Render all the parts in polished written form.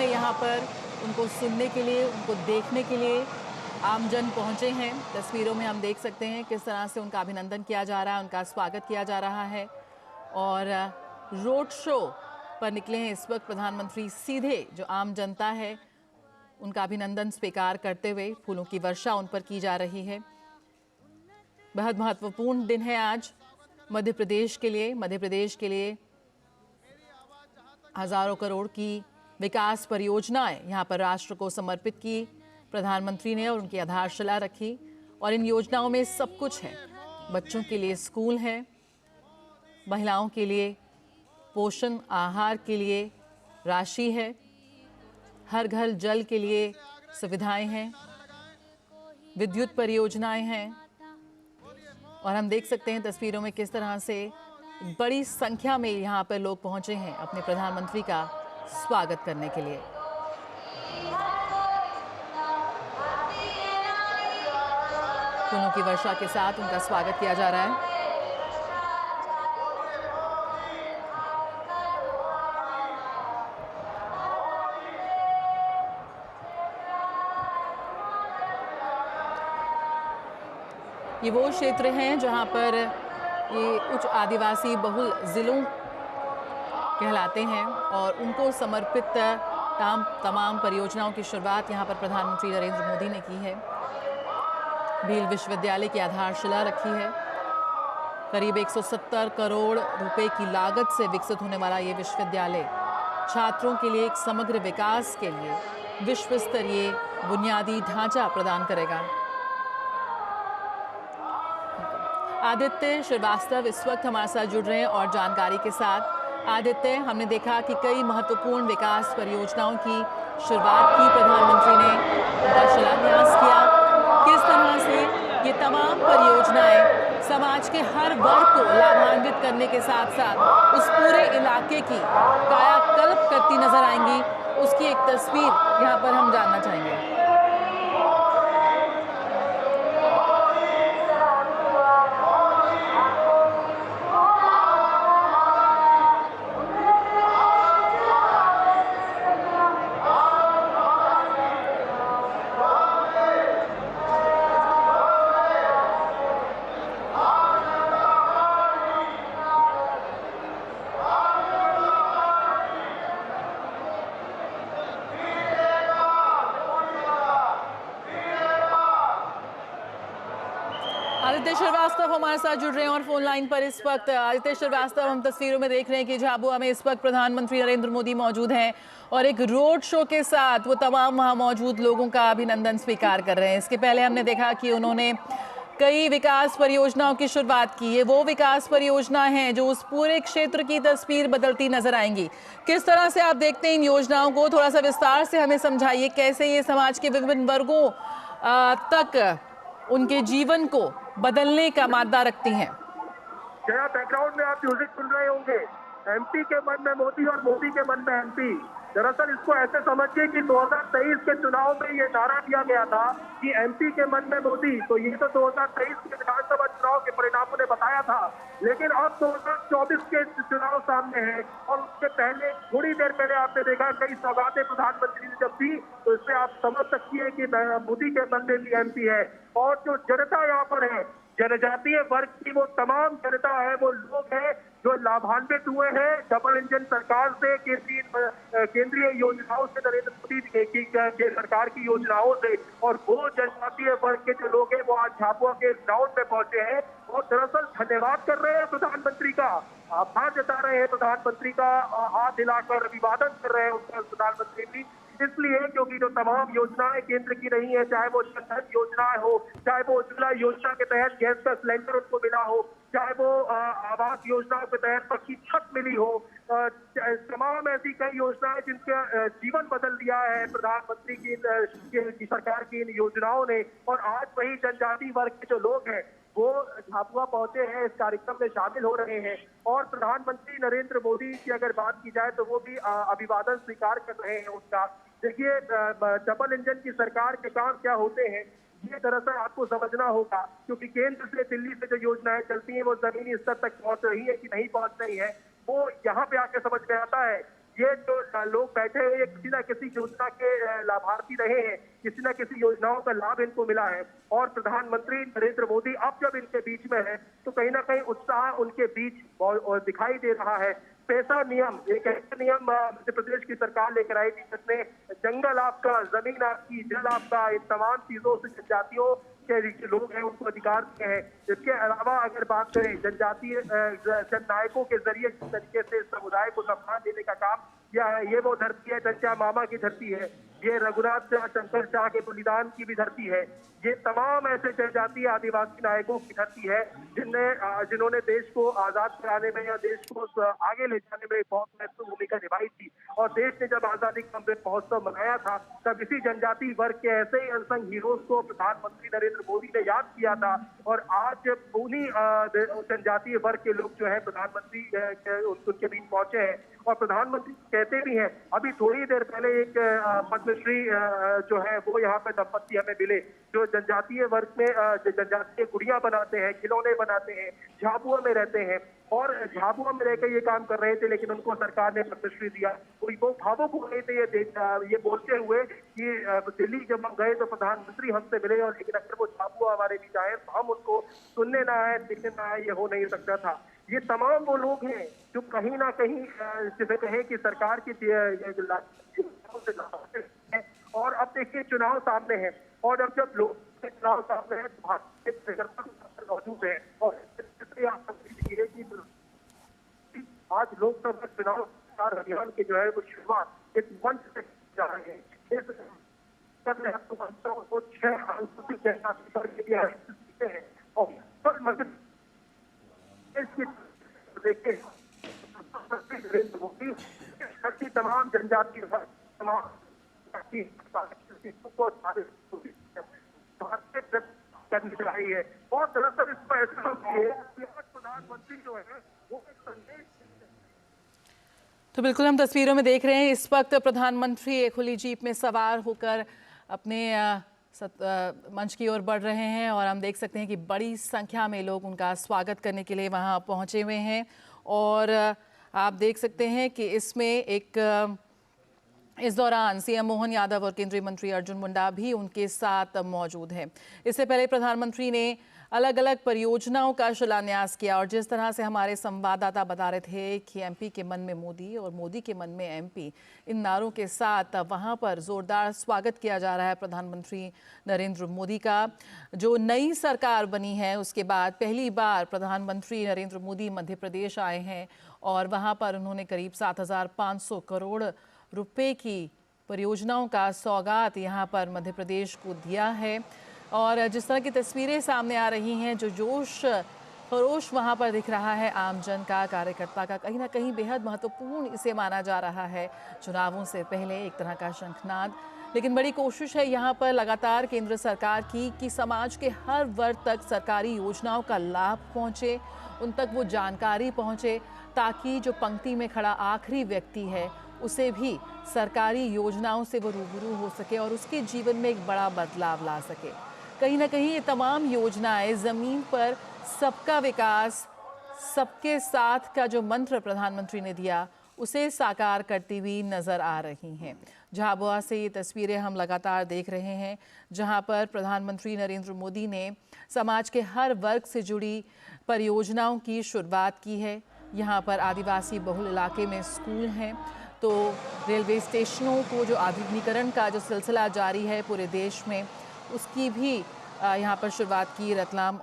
में यहाँ पर उनको सुनने के लिए, उनको देखने के लिए आमजन पहुंचे हैं। तस्वीरों में हम देख सकते हैं किस तरह से उनका अभिनंदन किया जा रहा है, उनका स्वागत किया जा रहा है। और रोड शो पर निकले हैं इस वक्त प्रधानमंत्री। सीधे जो आम जनता है उनका अभिनंदन स्वीकार करते हुए फूलों की वर्षा उन पर की जा रही है। बहुत महत्वपूर्ण दिन है आज मध्य प्रदेश के लिए। मध्य प्रदेश के लिए हजारों करोड़ की विकास परियोजनाएं यहाँ पर राष्ट्र को समर्पित की प्रधानमंत्री ने और उनकी आधारशिला रखी। और इन योजनाओं में सब कुछ है। बच्चों के लिए स्कूल है, महिलाओं के लिए पोषण आहार के लिए राशि है, हर घर जल के लिए सुविधाएं हैं, विद्युत परियोजनाएं हैं। और हम देख सकते हैं तस्वीरों में किस तरह से बड़ी संख्या में यहाँ पर लोग पहुंचे हैं अपने प्रधानमंत्री का स्वागत करने के लिए। फूलों की वर्षा के साथ उनका स्वागत किया जा रहा है। ये वो क्षेत्र हैं जहां पर ये उच्च आदिवासी बहुल जिलों कहलाते हैं और उनको समर्पित तमाम परियोजनाओं की शुरुआत यहां पर प्रधानमंत्री नरेंद्र मोदी ने की है। भील विश्वविद्यालय की आधारशिला रखी है। करीब 170 करोड़ रुपए की लागत से विकसित होने वाला ये विश्वविद्यालय छात्रों के लिए एक समग्र विकास के लिए विश्व स्तरीय बुनियादी ढांचा प्रदान करेगा। आदित्य श्रीवास्तव इस वक्त हमारे साथ जुड़ रहे हैं और जानकारी के साथ। आदित्य, हमने देखा कि कई महत्वपूर्ण विकास परियोजनाओं की शुरुआत की प्रधानमंत्री ने, उनका शिलान्यास किया। किस तरह से ये तमाम परियोजनाएं समाज के हर वर्ग को लाभान्वित करने के साथ साथ उस पूरे इलाके की कायाकल्प करती नजर आएंगी, उसकी एक तस्वीर यहाँ पर हम जानना चाहेंगे। आदित्य श्रीवास्तव हमारे साथ जुड़ रहे हैं और फोन लाइन पर इस वक्त। आदित्य श्रीवास्तव, हम तस्वीरों में देख रहे हैं कि झाबुआ में इस वक्त प्रधानमंत्री नरेंद्र मोदी मौजूद हैं और एक रोड शो के साथ वो तमाम वहां मौजूद लोगों का अभिनंदन स्वीकार कर रहे हैं। इसके पहले हमने देखा कि उन्होंने कई विकास परियोजनाओं की शुरुआत की। ये वो विकास परियोजना हैं जो उस पूरे क्षेत्र की तस्वीर बदलती नजर आएंगी। किस तरह से आप देखते हैं इन योजनाओं को? थोड़ा सा विस्तार से हमें समझाइए कैसे ये समाज के विभिन्न वर्गों तक उनके जीवन को बदलने का मादा रखती हैं। जया, बैकग्राउंड में आप म्यूजिक सुन रहे होंगे। एमपी के मन में मोदी और मोदी के मन में एमपी। दरअसल इसको ऐसे समझिए कि 2023 के चुनाव में ये नारा दिया गया था कि एमपी के मन में मोदी, तो ये तो 2023 के विधानसभा चुनाव के परिणामों ने बताया था। लेकिन अब 2024 के चुनाव सामने है और उसके पहले थोड़ी देर पहले आपने देखा कई सौगातें प्रधानमंत्री ने जब दी, तो इससे आप समझ सकती है कि मोदी के मन में भी एमपी है। और जो जनता यहाँ पर है, जनजातीय वर्ग की वो तमाम जनता है, वो लोग हैं जो लाभान्वित हुए हैं डबल इंजन सरकार से, केंद्रीय योजनाओं से, नरेंद्र मोदी की सरकार की योजनाओं से। और वो जनजातीय वर्ग के जो लोग हैं वो आज झाबुआ के ग्राउंड में पहुंचे हैं और दरअसल धन्यवाद कर रहे हैं प्रधानमंत्री का, आभार जता रहे हैं प्रधानमंत्री का, हाथ हिलाकर अभिवादन कर रहे हैं उनका प्रधानमंत्री भी। इसलिए क्योंकि जो तमाम योजनाएं केंद्र की रही है, चाहे वो जन धन योजना हो, चाहे वो उज्ज्वला योजना के तहत गैस का सिलेंडर उनको मिला हो, चाहे वो आवास योजनाओं के तहत पक्की छत मिली हो, तमाम ऐसी कई योजनाएं जिनका जीवन बदल दिया है प्रधानमंत्री की सरकार की इन योजनाओं ने। और आज वही जनजाति वर्ग के जो लोग हैं वो झाबुआ पहुंचे हैं, इस कार्यक्रम में शामिल हो रहे हैं। और प्रधानमंत्री नरेंद्र मोदी की अगर बात की जाए तो वो भी अभिवादन स्वीकार कर रहे हैं उनका। देखिए, डबल इंजन की सरकार के काम क्या होते हैं ये दरअसल आपको समझना होगा, क्योंकि केंद्र से दिल्ली से जो योजनाएं चलती हैं वो जमीनी स्तर तक पहुंच रही है कि नहीं पहुंच रही है, वो यहाँ पे आके समझ में आता है। ये जो लोग बैठे हुए ये किसी न किसी योजना के लाभार्थी रहे हैं, किसी न किसी योजनाओं का लाभ इनको मिला है। और प्रधानमंत्री नरेंद्र मोदी अब जब इनके बीच में है तो कहीं ना कहीं उत्साह उनके बीच दिखाई दे रहा है। पैसा नियम, एक ऐसा नियम मध्य प्रदेश की सरकार लेकर आई थी जिसने जंगल आपका, जमीन आपकी, जल आपका, इन तमाम चीजों से जनजातियों के जो लोग हैं उनको अधिकार दिए हैं। इसके अलावा अगर बात करें जनजातीय जननायकों के जरिए जिस तरीके से समुदाय को सम्मान देने का काम किया है, ये वो धरती है चंचा मामा की धरती है, ये रघुनाथ शंकर शाह के बलिदान की भी धरती है, ये तमाम ऐसे जनजातीय आदिवासी नायकों की धरती है जिन्होंने देश को आजाद कराने में या देश को आगे ले जाने में बहुत महत्वपूर्ण भूमिका निभाई थी। और देश ने जब आजादी का अमृत महोत्सव मनाया था तब इसी जनजातीय वर्ग के ऐसे ही अनसंग हीरोज को प्रधानमंत्री नरेंद्र मोदी ने याद किया था। और आज उन्हीं जनजातीय वर्ग के लोग जो है प्रधानमंत्री उनके बीच पहुंचे हैं और प्रधानमंत्री कहते भी हैं। अभी थोड़ी देर पहले एक पद्मश्री जो है वो यहाँ पे दंपत्ति हमें मिले जो जनजातीय वर्ग में जनजातीय गुड़िया बनाते हैं, खिलौने बनाते हैं, झाबुआ में रहते हैं और झाबुआ में रहकर ये काम कर रहे थे, लेकिन उनको सरकार ने पद्मश्री दिया। वो भावुक हो रहे थे ये बोलते हुए कि दिल्ली जब हम गए तो प्रधानमंत्री हमसे मिले और लेकिन अगर वो झाबुआ हमारे बीच आए तो हम उनको सुनने ना आए, देखने ना आए, ये हो नहीं सकता था। ये तमाम वो लोग हैं जो कहीं ना कहीं जिसे कहें कि सरकार की और अब देखिए चुनाव सामने है और अब जब लोग चुनाव सामने है तो मौजूद है और आज लोकसभा चुनाव प्रचार अभियान के जो है वो शुरुआत इस मंच से जा रहे हैं। इस को 6 अनुसूचित जनजाति वर्ग के लिए हैं और देखिए नरेंद्र मोदी तमाम जनजाति करनी चाहिए और दरअसल इसको ऐसा प्रधानमंत्री जो है वो एक संदेश। तो बिल्कुल हम तस्वीरों में देख रहे हैं इस वक्त प्रधानमंत्री एक खुली जीप में सवार होकर अपने मंच की ओर बढ़ रहे हैं और हम देख सकते हैं कि बड़ी संख्या में लोग उनका स्वागत करने के लिए वहां पहुंचे हुए हैं। और आप देख सकते हैं कि इसमें इस दौरान सीएम मोहन यादव और केंद्रीय मंत्री अर्जुन मुंडा भी उनके साथ मौजूद हैं। इससे पहले प्रधानमंत्री ने अलग अलग परियोजनाओं का शिलान्यास किया और जिस तरह से हमारे संवाददाता बता रहे थे कि एमपी के मन में मोदी और मोदी के मन में एमपी, इन नारों के साथ वहां पर जोरदार स्वागत किया जा रहा है प्रधानमंत्री नरेंद्र मोदी का। जो नई सरकार बनी है उसके बाद पहली बार प्रधानमंत्री नरेंद्र मोदी मध्य प्रदेश आए हैं और वहां पर उन्होंने करीब 7,500 करोड़ रुपए की परियोजनाओं का सौगात यहाँ पर मध्य प्रदेश को दिया है। और जिस तरह की तस्वीरें सामने आ रही हैं, जो जोश खरोश वहाँ पर दिख रहा है आमजन का, कार्यकर्ता का, कहीं ना कहीं बेहद महत्वपूर्ण इसे माना जा रहा है। चुनावों से पहले एक तरह का शंखनाद, लेकिन बड़ी कोशिश है यहाँ पर लगातार केंद्र सरकार की कि समाज के हर वर्ग तक सरकारी योजनाओं का लाभ पहुँचे, उन तक वो जानकारी पहुँचे ताकि जो पंक्ति में खड़ा आखिरी व्यक्ति है उसे भी सरकारी योजनाओं से वो रूबरू हो सके और उसके जीवन में एक बड़ा बदलाव ला सके। कहीं ना कहीं ये तमाम योजनाएं ज़मीन पर सबका विकास, सबके साथ का जो मंत्र प्रधानमंत्री ने दिया उसे साकार करती हुई नज़र आ रही हैं। झाबुआ से ये तस्वीरें हम लगातार देख रहे हैं जहां पर प्रधानमंत्री नरेंद्र मोदी ने समाज के हर वर्ग से जुड़ी परियोजनाओं की शुरुआत की है। यहाँ पर आदिवासी बहुल इलाके में स्कूल हैं, तो रेलवे स्टेशनों को जो आधुनिकीकरण का जो सिलसिला जारी है पूरे देश में, उसकी भी यहाँ पर शुरुआत की। रतलाम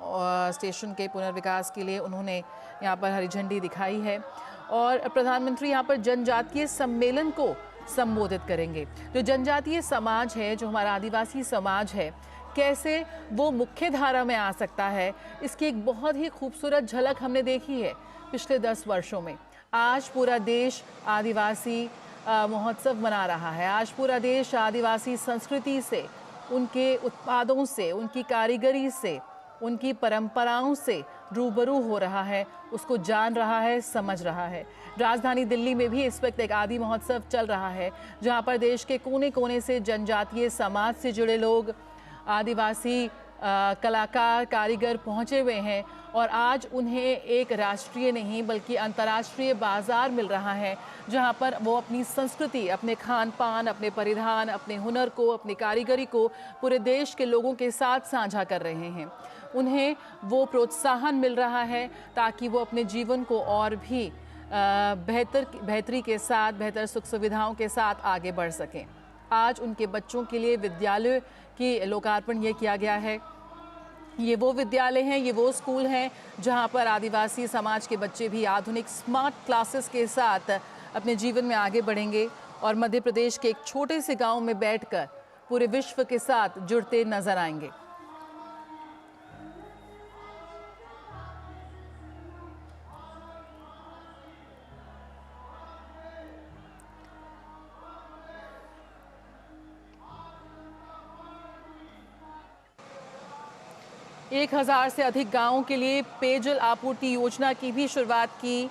स्टेशन के पुनर्विकास के लिए उन्होंने यहाँ पर हरी झंडी दिखाई है और प्रधानमंत्री यहाँ पर जनजातीय सम्मेलन को संबोधित करेंगे। जो जनजातीय समाज है, जो हमारा आदिवासी समाज है, कैसे वो मुख्य धारा में आ सकता है, इसकी एक बहुत ही खूबसूरत झलक हमने देखी है पिछले 10 वर्षों में। आज पूरा देश आदिवासी महोत्सव मना रहा है। आज पूरा देश आदिवासी संस्कृति से, उनके उत्पादों से, उनकी कारीगरी से, उनकी परंपराओं से रूबरू हो रहा है, उसको जान रहा है, समझ रहा है। राजधानी दिल्ली में भी इस वक्त एक आदि महोत्सव चल रहा है जहां पर देश के कोने कोने से जनजातीय समाज से जुड़े लोग, आदिवासी कलाकार कारीगर पहुंचे हुए हैं और आज उन्हें एक राष्ट्रीय नहीं बल्कि अंतर्राष्ट्रीय बाजार मिल रहा है, जहां पर वो अपनी संस्कृति, अपने खान पान, अपने परिधान, अपने हुनर को, अपनी कारीगरी को पूरे देश के लोगों के साथ साझा कर रहे हैं। उन्हें वो प्रोत्साहन मिल रहा है ताकि वो अपने जीवन को और भी बेहतरी के साथ, बेहतर सुख सुविधाओं के साथ आगे बढ़ सकें। आज उनके बच्चों के लिए विद्यालय की लोकार्पण ये किया गया है। ये वो विद्यालय हैं, ये वो स्कूल हैं जहां पर आदिवासी समाज के बच्चे भी आधुनिक स्मार्ट क्लासेस के साथ अपने जीवन में आगे बढ़ेंगे और मध्य प्रदेश के एक छोटे से गांव में बैठकर पूरे विश्व के साथ जुड़ते नजर आएंगे। एक 1000 से अधिक गांवों के लिए पेयजल आपूर्ति योजना की भी शुरुआत की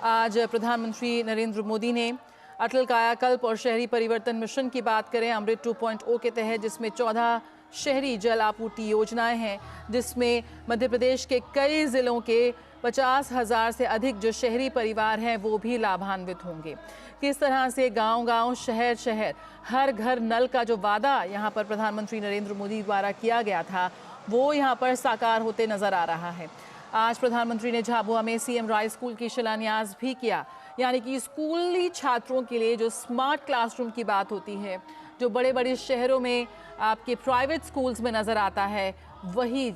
आज प्रधानमंत्री नरेंद्र मोदी ने। अटल कायाकल्प और शहरी परिवर्तन मिशन की बात करें अमृत 2.0 के तहत, जिसमें 14 शहरी जल आपूर्ति योजनाएं हैं, जिसमें मध्य प्रदेश के कई जिलों के 50,000 से अधिक जो शहरी परिवार हैं वो भी लाभान्वित होंगे। किस तरह से गांव-गांव, शहर-शहर, हर घर नल का जो वादा यहाँ पर प्रधानमंत्री नरेंद्र मोदी द्वारा किया गया था वो यहाँ पर साकार होते नजर आ रहा है। आज प्रधानमंत्री ने झाबुआ में सीएम राय स्कूल की शिलान्यास भी किया, यानी कि स्कूली छात्रों के लिए जो स्मार्ट क्लासरूम की बात होती है, जो बड़े बड़े शहरों में आपके प्राइवेट स्कूल्स में नज़र आता है, वही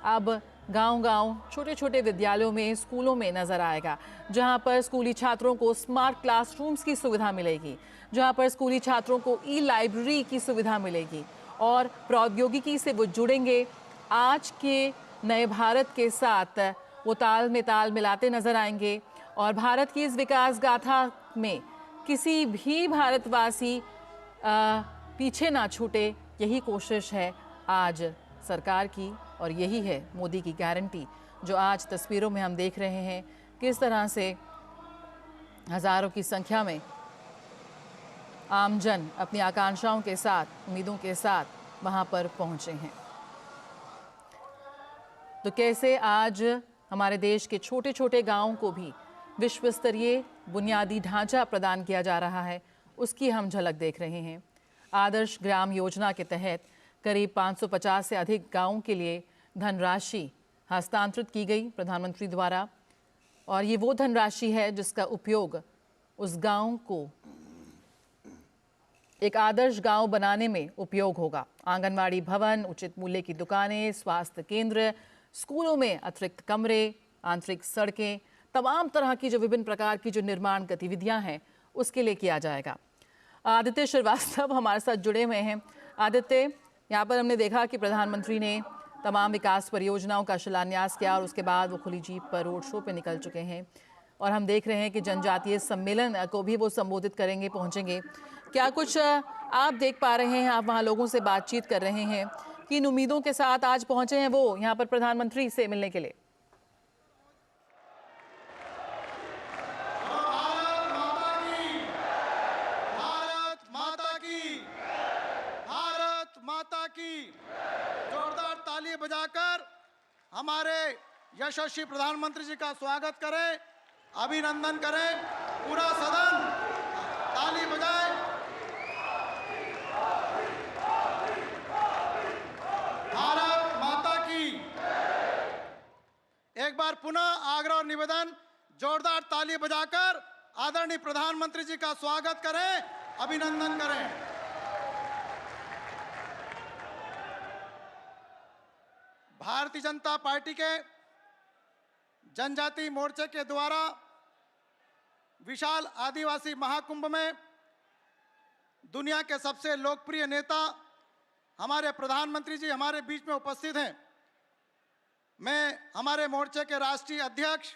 अब गांव-गांव, छोटे-छोटे विद्यालयों में, स्कूलों में नज़र आएगा, जहां पर स्कूली छात्रों को स्मार्ट क्लासरूम्स की सुविधा मिलेगी, जहां पर स्कूली छात्रों को ई-लाइब्रेरी की सुविधा मिलेगी और प्रौद्योगिकी से वो जुड़ेंगे। आज के नए भारत के साथ वो ताल में ताल मिलाते नजर आएंगे और भारत की इस विकास गाथा में किसी भी भारतवासी पीछे ना छूटे, यही कोशिश है आज सरकार की और यही है मोदी की गारंटी, जो आज तस्वीरों में हम देख रहे हैं किस तरह से हजारों की संख्या में आमजन अपनी आकांक्षाओं के साथ, उम्मीदों के साथ वहां पर पहुंचे हैं। तो कैसे आज हमारे देश के छोटे छोटे गांवों को भी विश्व स्तरीय बुनियादी ढांचा प्रदान किया जा रहा है, उसकी हम झलक देख रहे हैं। आदर्श ग्राम योजना के तहत करीब 550 से अधिक गांवों के लिए धनराशि हस्तांतरित की गई प्रधानमंत्री द्वारा, और ये वो धनराशि है जिसका उपयोग उस गांव को एक आदर्श गांव बनाने में उपयोग होगा। आंगनवाड़ी भवन, उचित मूल्य की दुकानें, स्वास्थ्य केंद्र, स्कूलों में अतिरिक्त कमरे, आंतरिक सड़कें, तमाम तरह की जो विभिन्न प्रकार की जो निर्माण गतिविधियां हैं उसके लिए किया जाएगा। आदित्य श्रीवास्तव हमारे साथ जुड़े हुए हैं। आदित्य, यहाँ पर हमने देखा कि प्रधानमंत्री ने तमाम विकास परियोजनाओं का शिलान्यास किया और उसके बाद वो खुली जीप पर रोड शो पे निकल चुके हैं और हम देख रहे हैं कि जनजातीय सम्मेलन को भी वो संबोधित करेंगे, पहुंचेंगे। क्या कुछ आप देख पा रहे हैं? आप वहाँ लोगों से बातचीत कर रहे हैं, किन उम्मीदों के साथ आज पहुंचे हैं वो यहाँ पर प्रधानमंत्री से मिलने के लिए? भारत माता की जोरदार ताली बजाकर हमारे यशस्वी प्रधानमंत्री जी का स्वागत करें, अभिनंदन करें। पूरा सदन ताली बजाए। भारत माता की। एक बार पुनः आग्रह और निवेदन, जोरदार ताली बजाकर आदरणीय प्रधानमंत्री जी का स्वागत करें, अभिनंदन करें। भारतीय जनता पार्टी के जनजाति मोर्चे के द्वारा विशाल आदिवासी महाकुंभ में दुनिया के सबसे लोकप्रिय नेता हमारे प्रधानमंत्री जी हमारे बीच में उपस्थित हैं। मैं हमारे मोर्चे के राष्ट्रीय अध्यक्ष,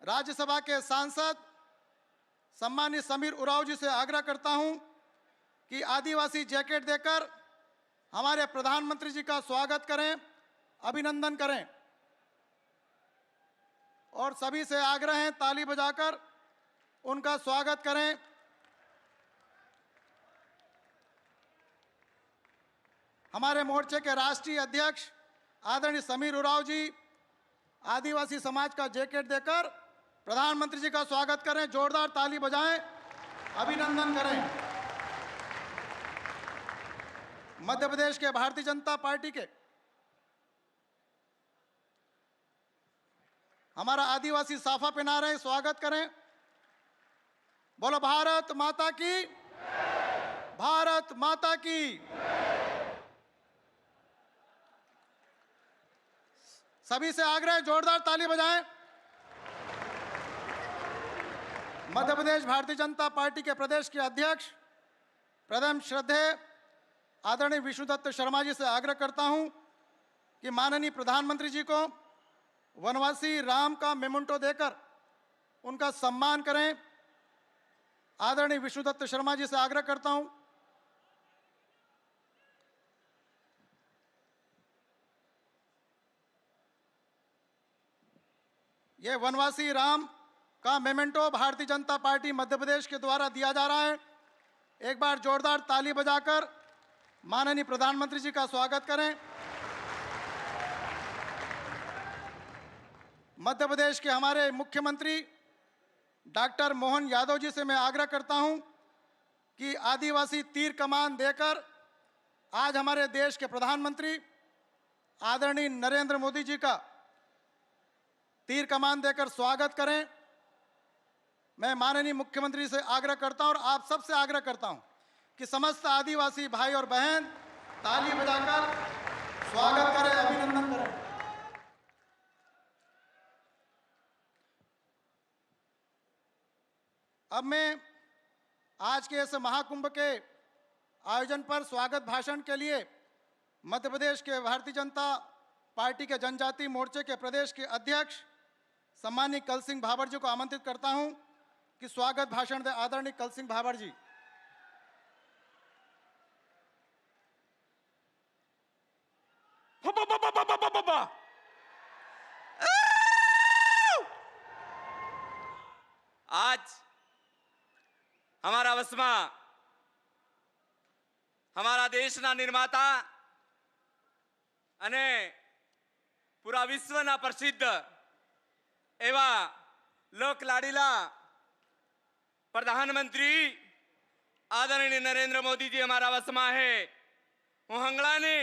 राज्यसभा के सांसद सम्मानित समीर उरांव जी से आग्रह करता हूं कि आदिवासी जैकेट देकर हमारे प्रधानमंत्री जी का स्वागत करें, अभिनंदन करें। और सभी से आग्रह है ताली बजाकर उनका स्वागत करें। हमारे मोर्चे के राष्ट्रीय अध्यक्ष आदरणीय समीर उरांव जी आदिवासी समाज का जैकेट देकर प्रधानमंत्री जी का स्वागत करें। जोरदार ताली बजाएं, अभिनंदन करें। मध्य प्रदेश के भारतीय जनता पार्टी के हमारा आदिवासी साफा पहना रहे, स्वागत करें। बोलो भारत माता की, भारत माता की। सभी से आग्रह, जोरदार ताली बजाएं। मध्य प्रदेश भारतीय जनता पार्टी के प्रदेश के अध्यक्ष प्रथम श्रद्धेय आदरणीय विष्णुदत्त शर्मा जी से आग्रह करता हूं कि माननीय प्रधानमंत्री जी को वनवासी राम का मेमेंटो देकर उनका सम्मान करें। आदरणीय विष्णुदत्त शर्मा जी से आग्रह करता हूं। यह वनवासी राम का मेमेंटो भारतीय जनता पार्टी मध्य प्रदेश के द्वारा दिया जा रहा है। एक बार जोरदार ताली बजाकर माननीय प्रधानमंत्री जी का स्वागत करें। मध्य प्रदेश के हमारे मुख्यमंत्री डॉक्टर मोहन यादव जी से मैं आग्रह करता हूं कि आदिवासी तीर कमान देकर आज हमारे देश के प्रधानमंत्री आदरणीय नरेंद्र मोदी जी का तीर कमान देकर स्वागत करें। मैं माननीय मुख्यमंत्री से आग्रह करता हूं और आप सबसे आग्रह करता हूं कि समस्त आदिवासी भाई और बहन ताली बजाकर स्वागत करें, अभिनंदन करें। अब मैं आज के इस महाकुंभ के आयोजन पर स्वागत भाषण के लिए मध्य प्रदेश के भारतीय जनता पार्टी के जनजाति मोर्चे के प्रदेश के अध्यक्ष सम्मानीय कल सिंह भाभर जी को आमंत्रित करता हूं कि स्वागत भाषण दे। आदरणीय कल सिंह भाभर जी। आज हमारा वसमा, हमारा देशना निर्माता અને પૂરા વિશ્વના પ્રસિદ્ધ એવા લોકલાડીલા પ્રધાનમંત્રી આદરણીય નરેન્દ્ર મોદીજી हमारा वसमा है। હું હંગળાને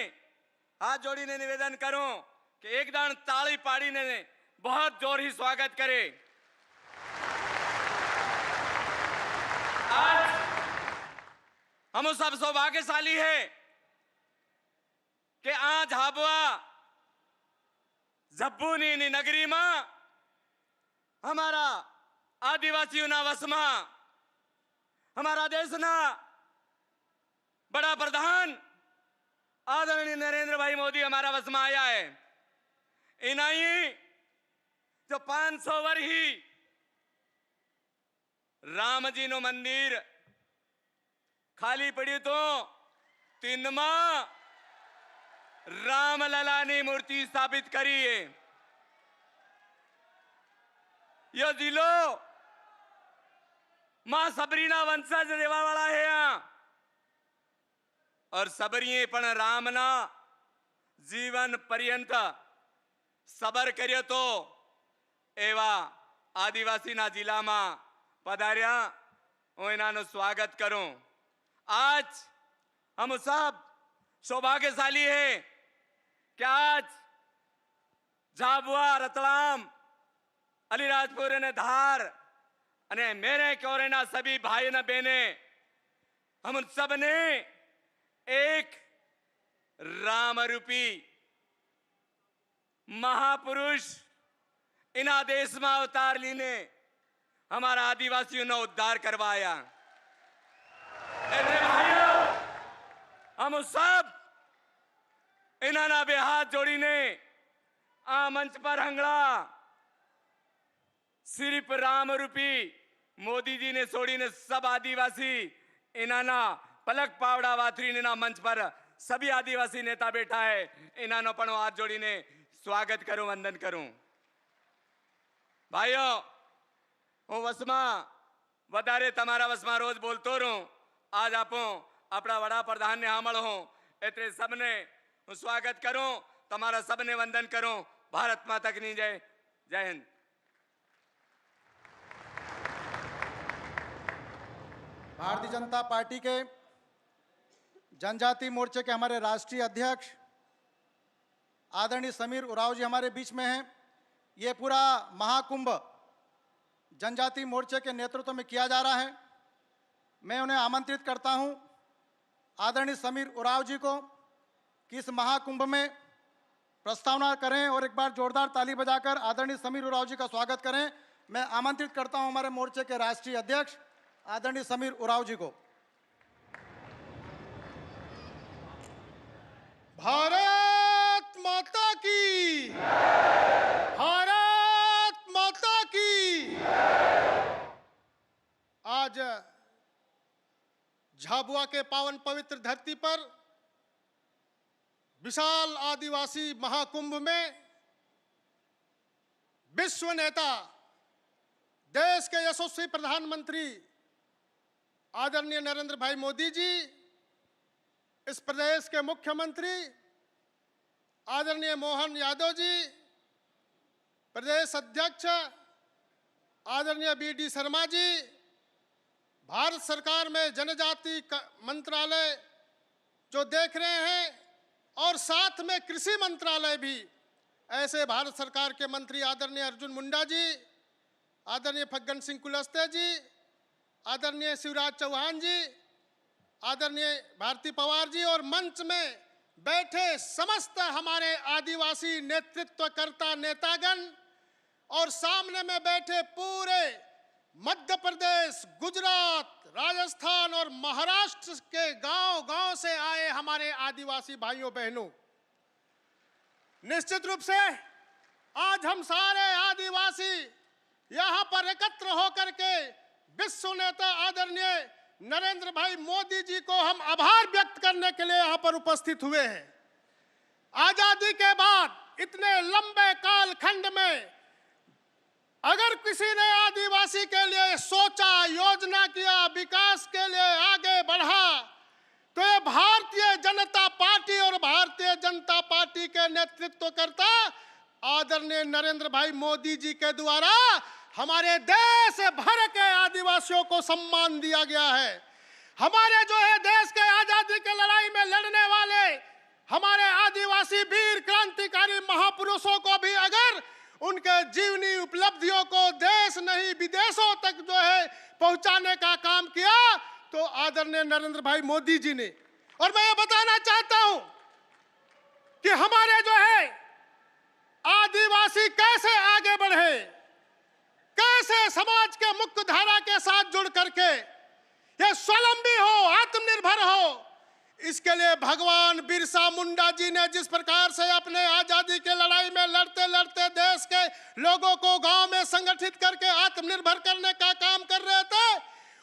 हाथ जोड़ीने निवेदन करूं कि एक दान ताली पाड़ीने बहुत जोर ही स्वागत करे। आज हम सब सौभाग्यशाली है कि आज हाबुआ जब्बूनी नगरी में हमारा आदिवासियों ना वसमा, हमारा देश ना बड़ा प्रधान आदरणीय नरेंद्र भाई मोदी हमारा वसमा आया है। इनाई जो 500 वर ही राम जी नो मंदिर खाली पड़ी तो 3 माह रामलला ने मूर्ति स्थापित करी है। यह जिलो मां सबरीना वंशज रेवा वाला है यहाँ और सबरिये पण रामना जीवन पर्यंत सबर कर्यो तो एवा आदिवासी ना जिला में पधार्या हूँ एनानु स्वागत करूं। आज हम सब सौभाग्यशाली है कि आज झाबुआ, रतलाम, अलीराजपुर ने धार अने मेरे कोरेना सभी भाई न बहने हम उन सब ने एक राम रूपी महापुरुष इन देश में अवतार लीने हमारा आदिवासियों ने उद्धार करवाया। भाइयों, हम सब इन्होंने बे हाथ जोड़ी ने आ मंच पर हंगड़ा सिर्फ राम रूपी मोदी जी ने छोड़ी ने सब आदिवासी इन्होंने पलक पावड़ा वाथरी ने मंच पर सभी आदिवासी नेता बैठा है। इन्होंने पण हाथ जोड़ी ने स्वागत करूं, वंदन करूं। भाइयों, हूँ वसमा वधारे तमारा वसमा रोज बोलतो रहूं। आज आपो अपना वड़ा प्रधान ने हामल हो एतरे सबने स्वागत करूं, तुम्हारा सबने वंदन करूं। भारत माता की जय। जय हिंद। भारतीय जनता पार्टी के जनजाति मोर्चे के हमारे राष्ट्रीय अध्यक्ष आदरणीय समीर उरांव जी हमारे बीच में हैं। ये पूरा महाकुंभ जनजाति मोर्चे के नेतृत्व में किया जा रहा है। मैं उन्हें आमंत्रित करता हूं, आदरणीय समीर उरांव जी को, कि इस महाकुंभ में प्रस्तावना करें और एक बार जोरदार ताली बजाकर आदरणीय समीर उरांव जी का स्वागत करें। मैं आमंत्रित करता हूं हमारे मोर्चे के राष्ट्रीय अध्यक्ष आदरणीय समीर उरांव जी को। भारत माता की, भारत माता की। आज झाबुआ के पावन पवित्र धरती पर विशाल आदिवासी महाकुंभ में विश्व नेता, देश के यशस्वी प्रधानमंत्री आदरणीय नरेंद्र भाई मोदी जी, इस प्रदेश के मुख्यमंत्री आदरणीय मोहन यादव जी, प्रदेश अध्यक्ष आदरणीय BD शर्मा जी, भारत सरकार में जनजाति मंत्रालय जो देख रहे हैं, और साथ में कृषि मंत्रालय भी, ऐसे भारत सरकार के मंत्री आदरणीय अर्जुन मुंडा जी, आदरणीय फग्गन सिंह कुलस्ते जी, आदरणीय शिवराज चौहान जी, आदरणीय भारती पवार जी, और मंच में बैठे समस्त हमारे आदिवासी नेतृत्वकर्ता नेतागण, और सामने में बैठे पूरे मध्य प्रदेश, गुजरात, राजस्थान और महाराष्ट्र के गांव-गांव से आए हमारे आदिवासी भाइयों बहनों, निश्चित रूप से आज हम सारे आदिवासी यहां पर एकत्र होकर के विश्व नेता आदरणीय नरेंद्र भाई मोदी जी को हम आभार व्यक्त करने के लिए यहां पर उपस्थित हुए हैं। आजादी के बाद इतने लंबे कालखंड में अगर किसी ने आदिवासी के लिए सोचा, योजना किया, विकास के लिए आगे बढ़ा, तो ये भारतीय जनता पार्टी और भारतीय जनता पार्टी के नेतृत्वकर्ता आदरणीय नरेंद्र भाई मोदी जी के द्वारा हमारे देश भर के आदिवासियों को सम्मान दिया गया है। हमारे जो है देश के आजादी के लड़ाई में लड़ने वाले हमारे आदिवासी वीर क्रांतिकारी महापुरुषों को भी अगर उनके जीवनी उपलब्धियों को देश नहीं विदेशों तक जो है पहुंचाने का काम किया, तो आदरणीय नरेंद्र भाई मोदी जी ने। और मैं ये बताना चाहता हूं कि हमारे जो है आदिवासी कैसे आगे बढ़े, कैसे समाज के मुख्य धारा के साथ जुड़ करके ये स्वावलंबी हो, आत्मनिर्भर हो, इसके लिए भगवान बिरसा मुंडा जी ने जिस प्रकार से अपने आजादी के लड़ाई में लड़ते लड़ते देश के लोगों को गांव में संगठित करके आत्मनिर्भर करने का काम कर रहे थे,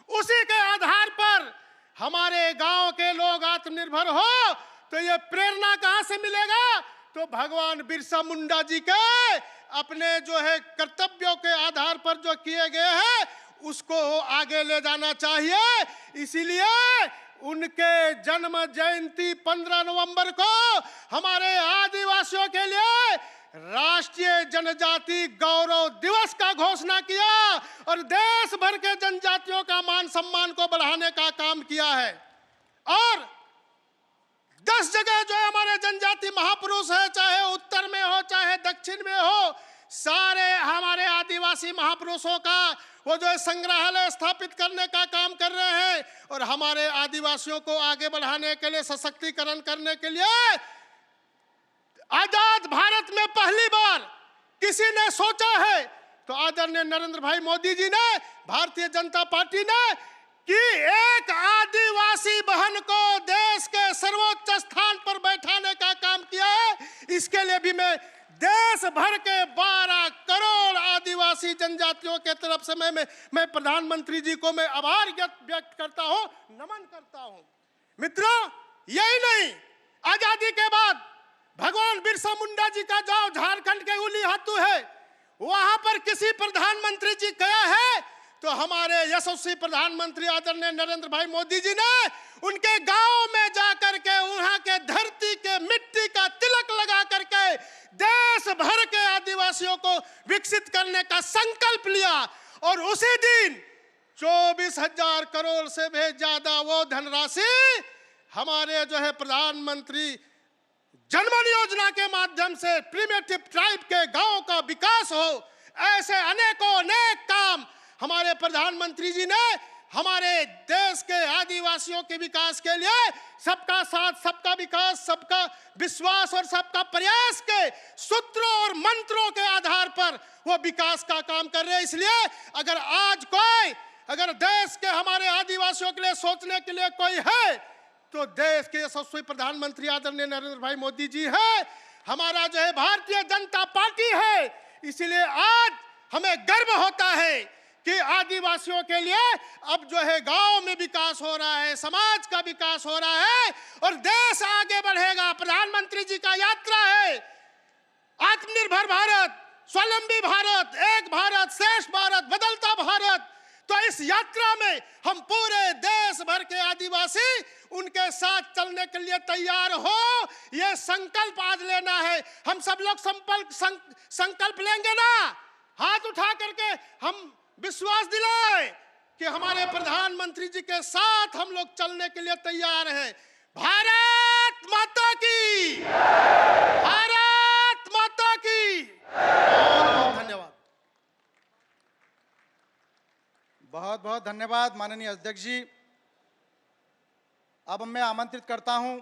उसी के आधार पर हमारे गांव के लोग आत्मनिर्भर हो, तो ये प्रेरणा कहां से मिलेगा? तो भगवान बिरसा मुंडा जी के अपने जो है कर्तव्यों के आधार पर जो किए गए हैं उसको आगे ले जाना चाहिए। इसीलिए उनके जन्म जयंती 15 नवंबर को हमारे आदिवासियों के लिए राष्ट्रीय जनजाति गौरव दिवस का घोषणा किया और देश भर के जनजातियों का मान सम्मान को बढ़ाने का काम किया है। और 10 जगह जो है हमारे जनजाति महापुरुष है, चाहे उत्तर में हो चाहे दक्षिण में हो, सारे हमारे आदिवासी महापुरुषों का वो जो है संग्रहालय स्थापित करने का काम कर रहे हैं और हमारे आदिवासियों को आगे बढ़ाने के लिए, सशक्तिकरण करने के लिए आजाद भारत में पहली बार किसी ने सोचा है तो आदरणीय नरेंद्र भाई मोदी जी ने, भारतीय जनता पार्टी ने, कि एक आदिवासी बहन को देश के सर्वोच्च स्थान पर बैठाने का काम किया है। इसके लिए भी मैं देश भर के 12 करोड़ आदिवासी जनजातियों के तरफ से मैं प्रधानमंत्री जी को मैं आभार व्यक्त करता हूं, नमन करता हूं। मित्रों, यही नहीं, आजादी के बाद भगवान बिरसा मुंडा जी का गांव झारखंड के उली हातू है, वहां पर किसी प्रधानमंत्री जी गया है तो हमारे यशस्वी प्रधानमंत्री आदरणीय नरेंद्र भाई मोदी जी ने उनके गांव में जाकर के वहां के धरती के मिट्टी का तिलक लगा करके देश भर के आदिवासियों को विकसित करने का संकल्प लिया। और उसी दिन 24,000 करोड़ से भी ज्यादा वो धनराशि हमारे जो है प्रधानमंत्री जनधन योजना के माध्यम से प्रिमिटिव ट्राइब के गांव का विकास हो, ऐसे अनेकों अनेक काम हमारे प्रधानमंत्री जी ने हमारे देश के आदिवासियों के विकास के लिए सबका साथ, सबका विकास, सबका विश्वास और सबका प्रयास के सूत्रों और मंत्रों के आधार पर वो विकास का काम कर रहे हैं। इसलिए अगर आज कोई अगर देश के हमारे आदिवासियों के लिए सोचने के लिए कोई है तो देश के यशस्वी प्रधानमंत्री आदरणीय नरेंद्र भाई मोदी जी है, हमारा जो है भारतीय जनता पार्टी है। इसीलिए आज हमें गर्व होता है कि आदिवासियों के लिए अब जो है गांव में विकास हो रहा है, समाज का विकास हो रहा है और देश आगे बढ़ेगा। प्रधानमंत्री जी का यात्रा है आत्मनिर्भर भारत, स्वावलंबी भारत, एक भारत श्रेष्ठ भारत, बदलता भारत। तो इस यात्रा में हम पूरे देश भर के आदिवासी उनके साथ चलने के लिए तैयार हो, ये संकल्प आज लेना है। हम सब लोग संकल्प लेंगे ना, हाथ उठा करके हम विश्वास दिलाए कि हमारे प्रधानमंत्री जी के साथ हम लोग चलने के लिए तैयार हैं। भारत माता की, भारत माता की। बहुत धन्यवाद। बहुत बहुत धन्यवाद माननीय अध्यक्ष जी। अब मैं आमंत्रित करता हूं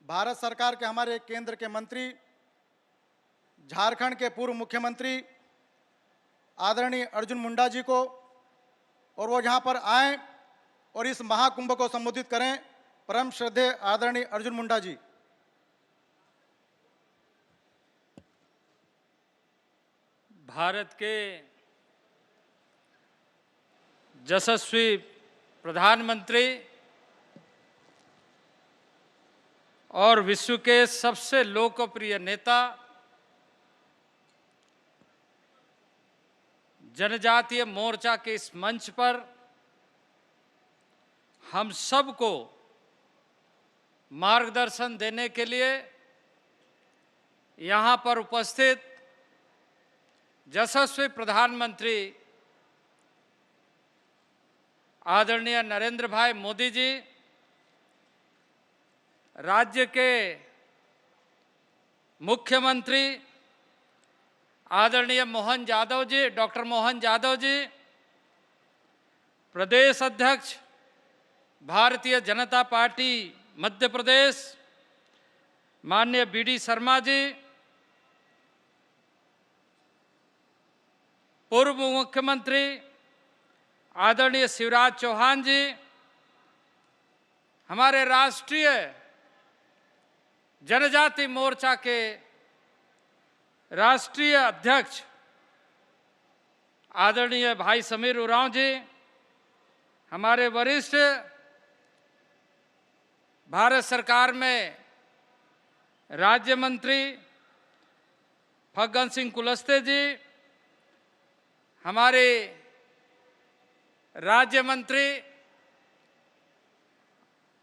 भारत सरकार के हमारे केंद्र के मंत्री, झारखंड के पूर्व मुख्यमंत्री आदरणीय अर्जुन मुंडा जी को, और वो यहाँ पर आएं और इस महाकुंभ को संबोधित करें। परम श्रद्धेय आदरणीय अर्जुन मुंडा जी। भारत के यशस्वी प्रधानमंत्री और विश्व के सबसे लोकप्रिय नेता, जनजातीय मोर्चा के इस मंच पर हम सबको मार्गदर्शन देने के लिए यहाँ पर उपस्थित यशस्वी प्रधानमंत्री आदरणीय नरेंद्र भाई मोदी जी, राज्य के मुख्यमंत्री आदरणीय मोहन यादव जी, डॉक्टर मोहन यादव जी, प्रदेश अध्यक्ष भारतीय जनता पार्टी मध्य प्रदेश माननीय बीडी शर्मा जी, पूर्व मुख्यमंत्री आदरणीय शिवराज चौहान जी, हमारे राष्ट्रीय जनजाति मोर्चा के राष्ट्रीय अध्यक्ष आदरणीय भाई समीर उरांव जी, हमारे वरिष्ठ भारत सरकार में राज्य मंत्री फग्गन सिंह कुलस्ते जी, हमारे राज्य मंत्री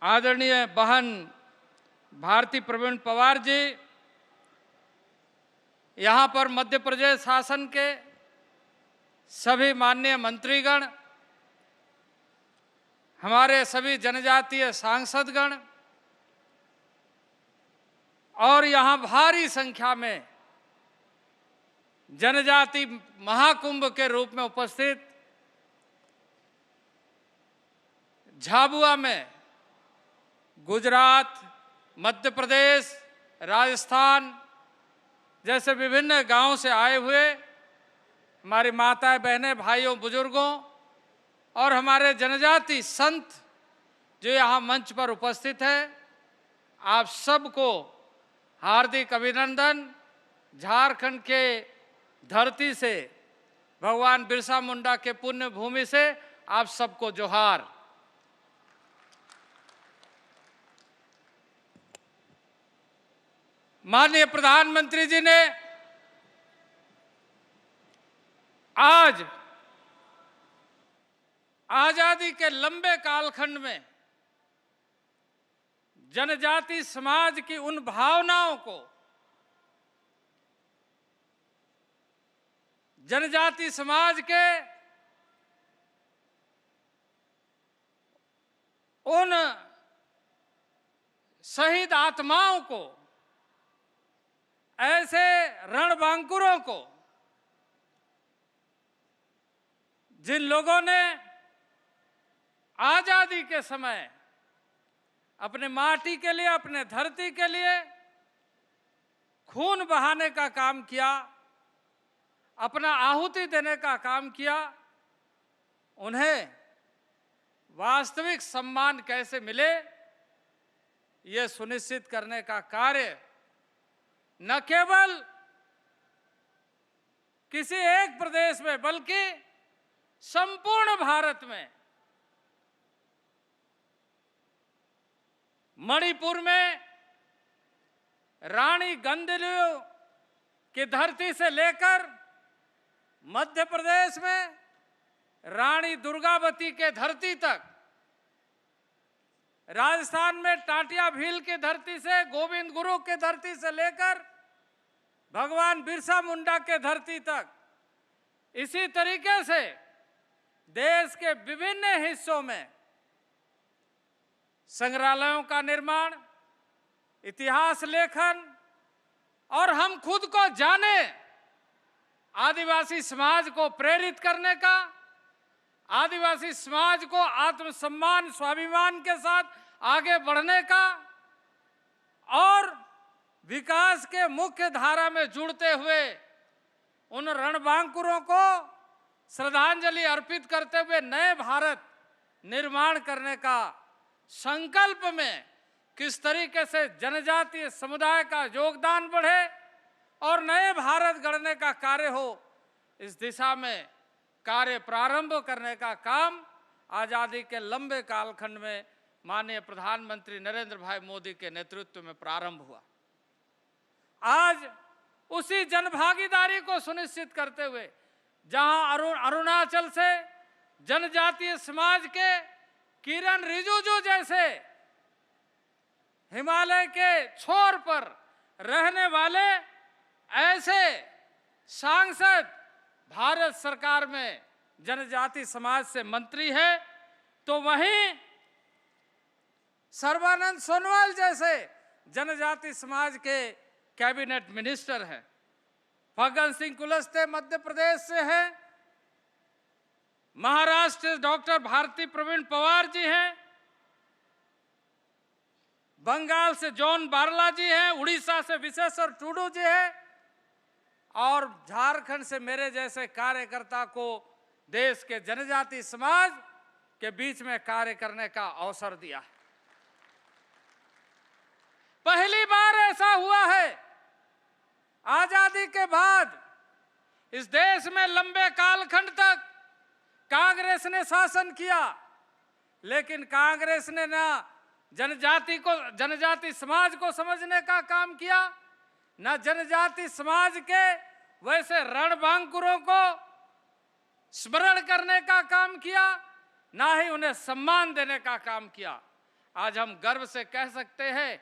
आदरणीय बहन भारती प्रवीण पवार जी, यहाँ पर मध्य प्रदेश शासन के सभी माननीय मंत्रीगण, हमारे सभी जनजातीय सांसदगण और यहाँ भारी संख्या में जनजाति महाकुंभ के रूप में उपस्थित झाबुआ में गुजरात, मध्य प्रदेश, राजस्थान जैसे विभिन्न गांवों से आए हुए हमारी माताएं, बहनें, भाइयों, बुजुर्गों और हमारे जनजाति संत जो यहाँ मंच पर उपस्थित है, आप सबको हार्दिक अभिनंदन। झारखंड के धरती से, भगवान बिरसा मुंडा के पुण्य भूमि से आप सबको जोहार। माननीय प्रधानमंत्री जी ने आज आजादी के लंबे कालखंड में जनजाति समाज की उन भावनाओं को, जनजाति समाज के उन शहीद आत्माओं को, ऐसे रणबांकुरों को, जिन लोगों ने आजादी के समय अपने माटी के लिए, अपने धरती के लिए खून बहाने का काम किया, अपना आहुति देने का काम किया, उन्हें वास्तविक सम्मान कैसे मिले, ये सुनिश्चित करने का कार्य न केवल किसी एक प्रदेश में बल्कि संपूर्ण भारत में, मणिपुर में रानी गंदलियो की धरती से लेकर मध्य प्रदेश में रानी दुर्गावती के धरती तक, राजस्थान में टाटिया भील की धरती से गोविंद गुरु की धरती से लेकर भगवान बिरसा मुंडा के धरती तक, इसी तरीके से देश के विभिन्न हिस्सों में संग्रहालयों का निर्माण, इतिहास लेखन और हम खुद को जाने, आदिवासी समाज को प्रेरित करने का, आदिवासी समाज को आत्मसम्मान, स्वाभिमान के साथ आगे बढ़ने का और विकास के मुख्य धारा में जुड़ते हुए उन रणबांकुरों को श्रद्धांजलि अर्पित करते हुए नए भारत निर्माण करने का संकल्प में किस तरीके से जनजातीय समुदाय का योगदान बढ़े और नए भारत गढ़ने का कार्य हो, इस दिशा में कार्य प्रारंभ करने का काम आजादी के लंबे कालखंड में माननीय प्रधानमंत्री नरेंद्र भाई मोदी के नेतृत्व में प्रारंभ हुआ। आज उसी जनभागीदारी को सुनिश्चित करते हुए जहां अरुणाचल से जनजातीय समाज के किरण रिजिजू जैसे हिमालय के छोर पर रहने वाले ऐसे सांसद भारत सरकार में जनजाति समाज से मंत्री है, तो वहीं सर्बानंद सोनोवाल जैसे जनजाति समाज के कैबिनेट मिनिस्टर हैं। फग्गन सिंह कुलस्ते मध्य प्रदेश से हैं, महाराष्ट्र डॉक्टर भारती प्रवीण पवार जी हैं, बंगाल से जॉन बारला जी हैं, उड़ीसा से विशेश्वर टूडू जी हैं और झारखंड से मेरे जैसे कार्यकर्ता को देश के जनजाति समाज के बीच में कार्य करने का अवसर दिया। पहली बार ऐसा हुआ है आजादी के बाद इस देश में लंबे कालखंड तक कांग्रेस ने शासन किया, लेकिन कांग्रेस ने ना जनजाति समाज को समझने का काम किया, न जनजाति समाज के वैसे रणबांकुरों को स्मरण करने का काम किया, ना ही उन्हें सम्मान देने का काम किया। आज हम गर्व से कह सकते हैं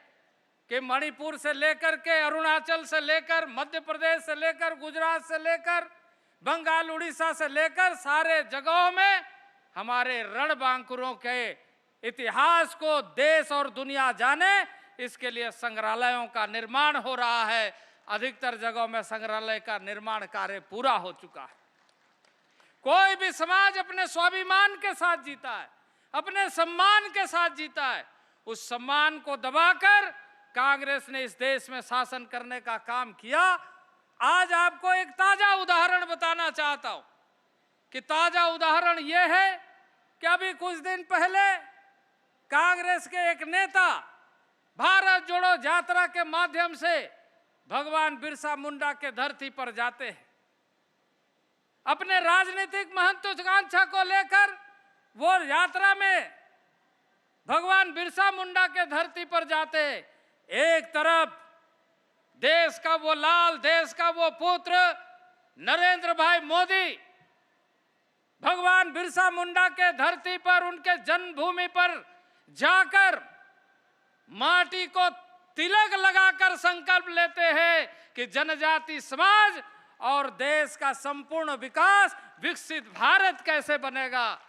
कि मणिपुर से लेकर के, अरुणाचल से लेकर, मध्य प्रदेश से लेकर, गुजरात से लेकर, बंगाल उड़ीसा से लेकर सारे जगहों में हमारे रणबांकुरों के इतिहास को देश और दुनिया जाने, इसके लिए संग्रहालयों का निर्माण हो रहा है। अधिकतर जगहों में संग्रहालय का निर्माण कार्य पूरा हो चुका है। कोई भी समाज अपने स्वाभिमान के साथ जीता है, अपने सम्मान के साथ जीता है। उस सम्मान को दबाकर कांग्रेस ने इस देश में शासन करने का काम किया। आज आपको एक ताजा उदाहरण बताना चाहता हूं कि ताजा उदाहरण यह है कि अभी कुछ दिन पहले कांग्रेस के एक नेता भारत जोड़ो यात्रा के माध्यम से भगवान बिरसा मुंडा के धरती पर जाते हैं। अपने राजनीतिक महत्वाकांक्षा को लेकर वो यात्रा में भगवान बिरसा मुंडा के धरती पर जाते हैं। एक तरफ देश का वो लाल, देश का वो पुत्र नरेंद्र भाई मोदी भगवान बिरसा मुंडा के धरती पर, उनके जन्मभूमि पर जाकर माटी को तिलक लगाकर संकल्प लेते हैं कि जनजाति समाज और देश का संपूर्ण विकास, विकसित भारत कैसे बनेगा।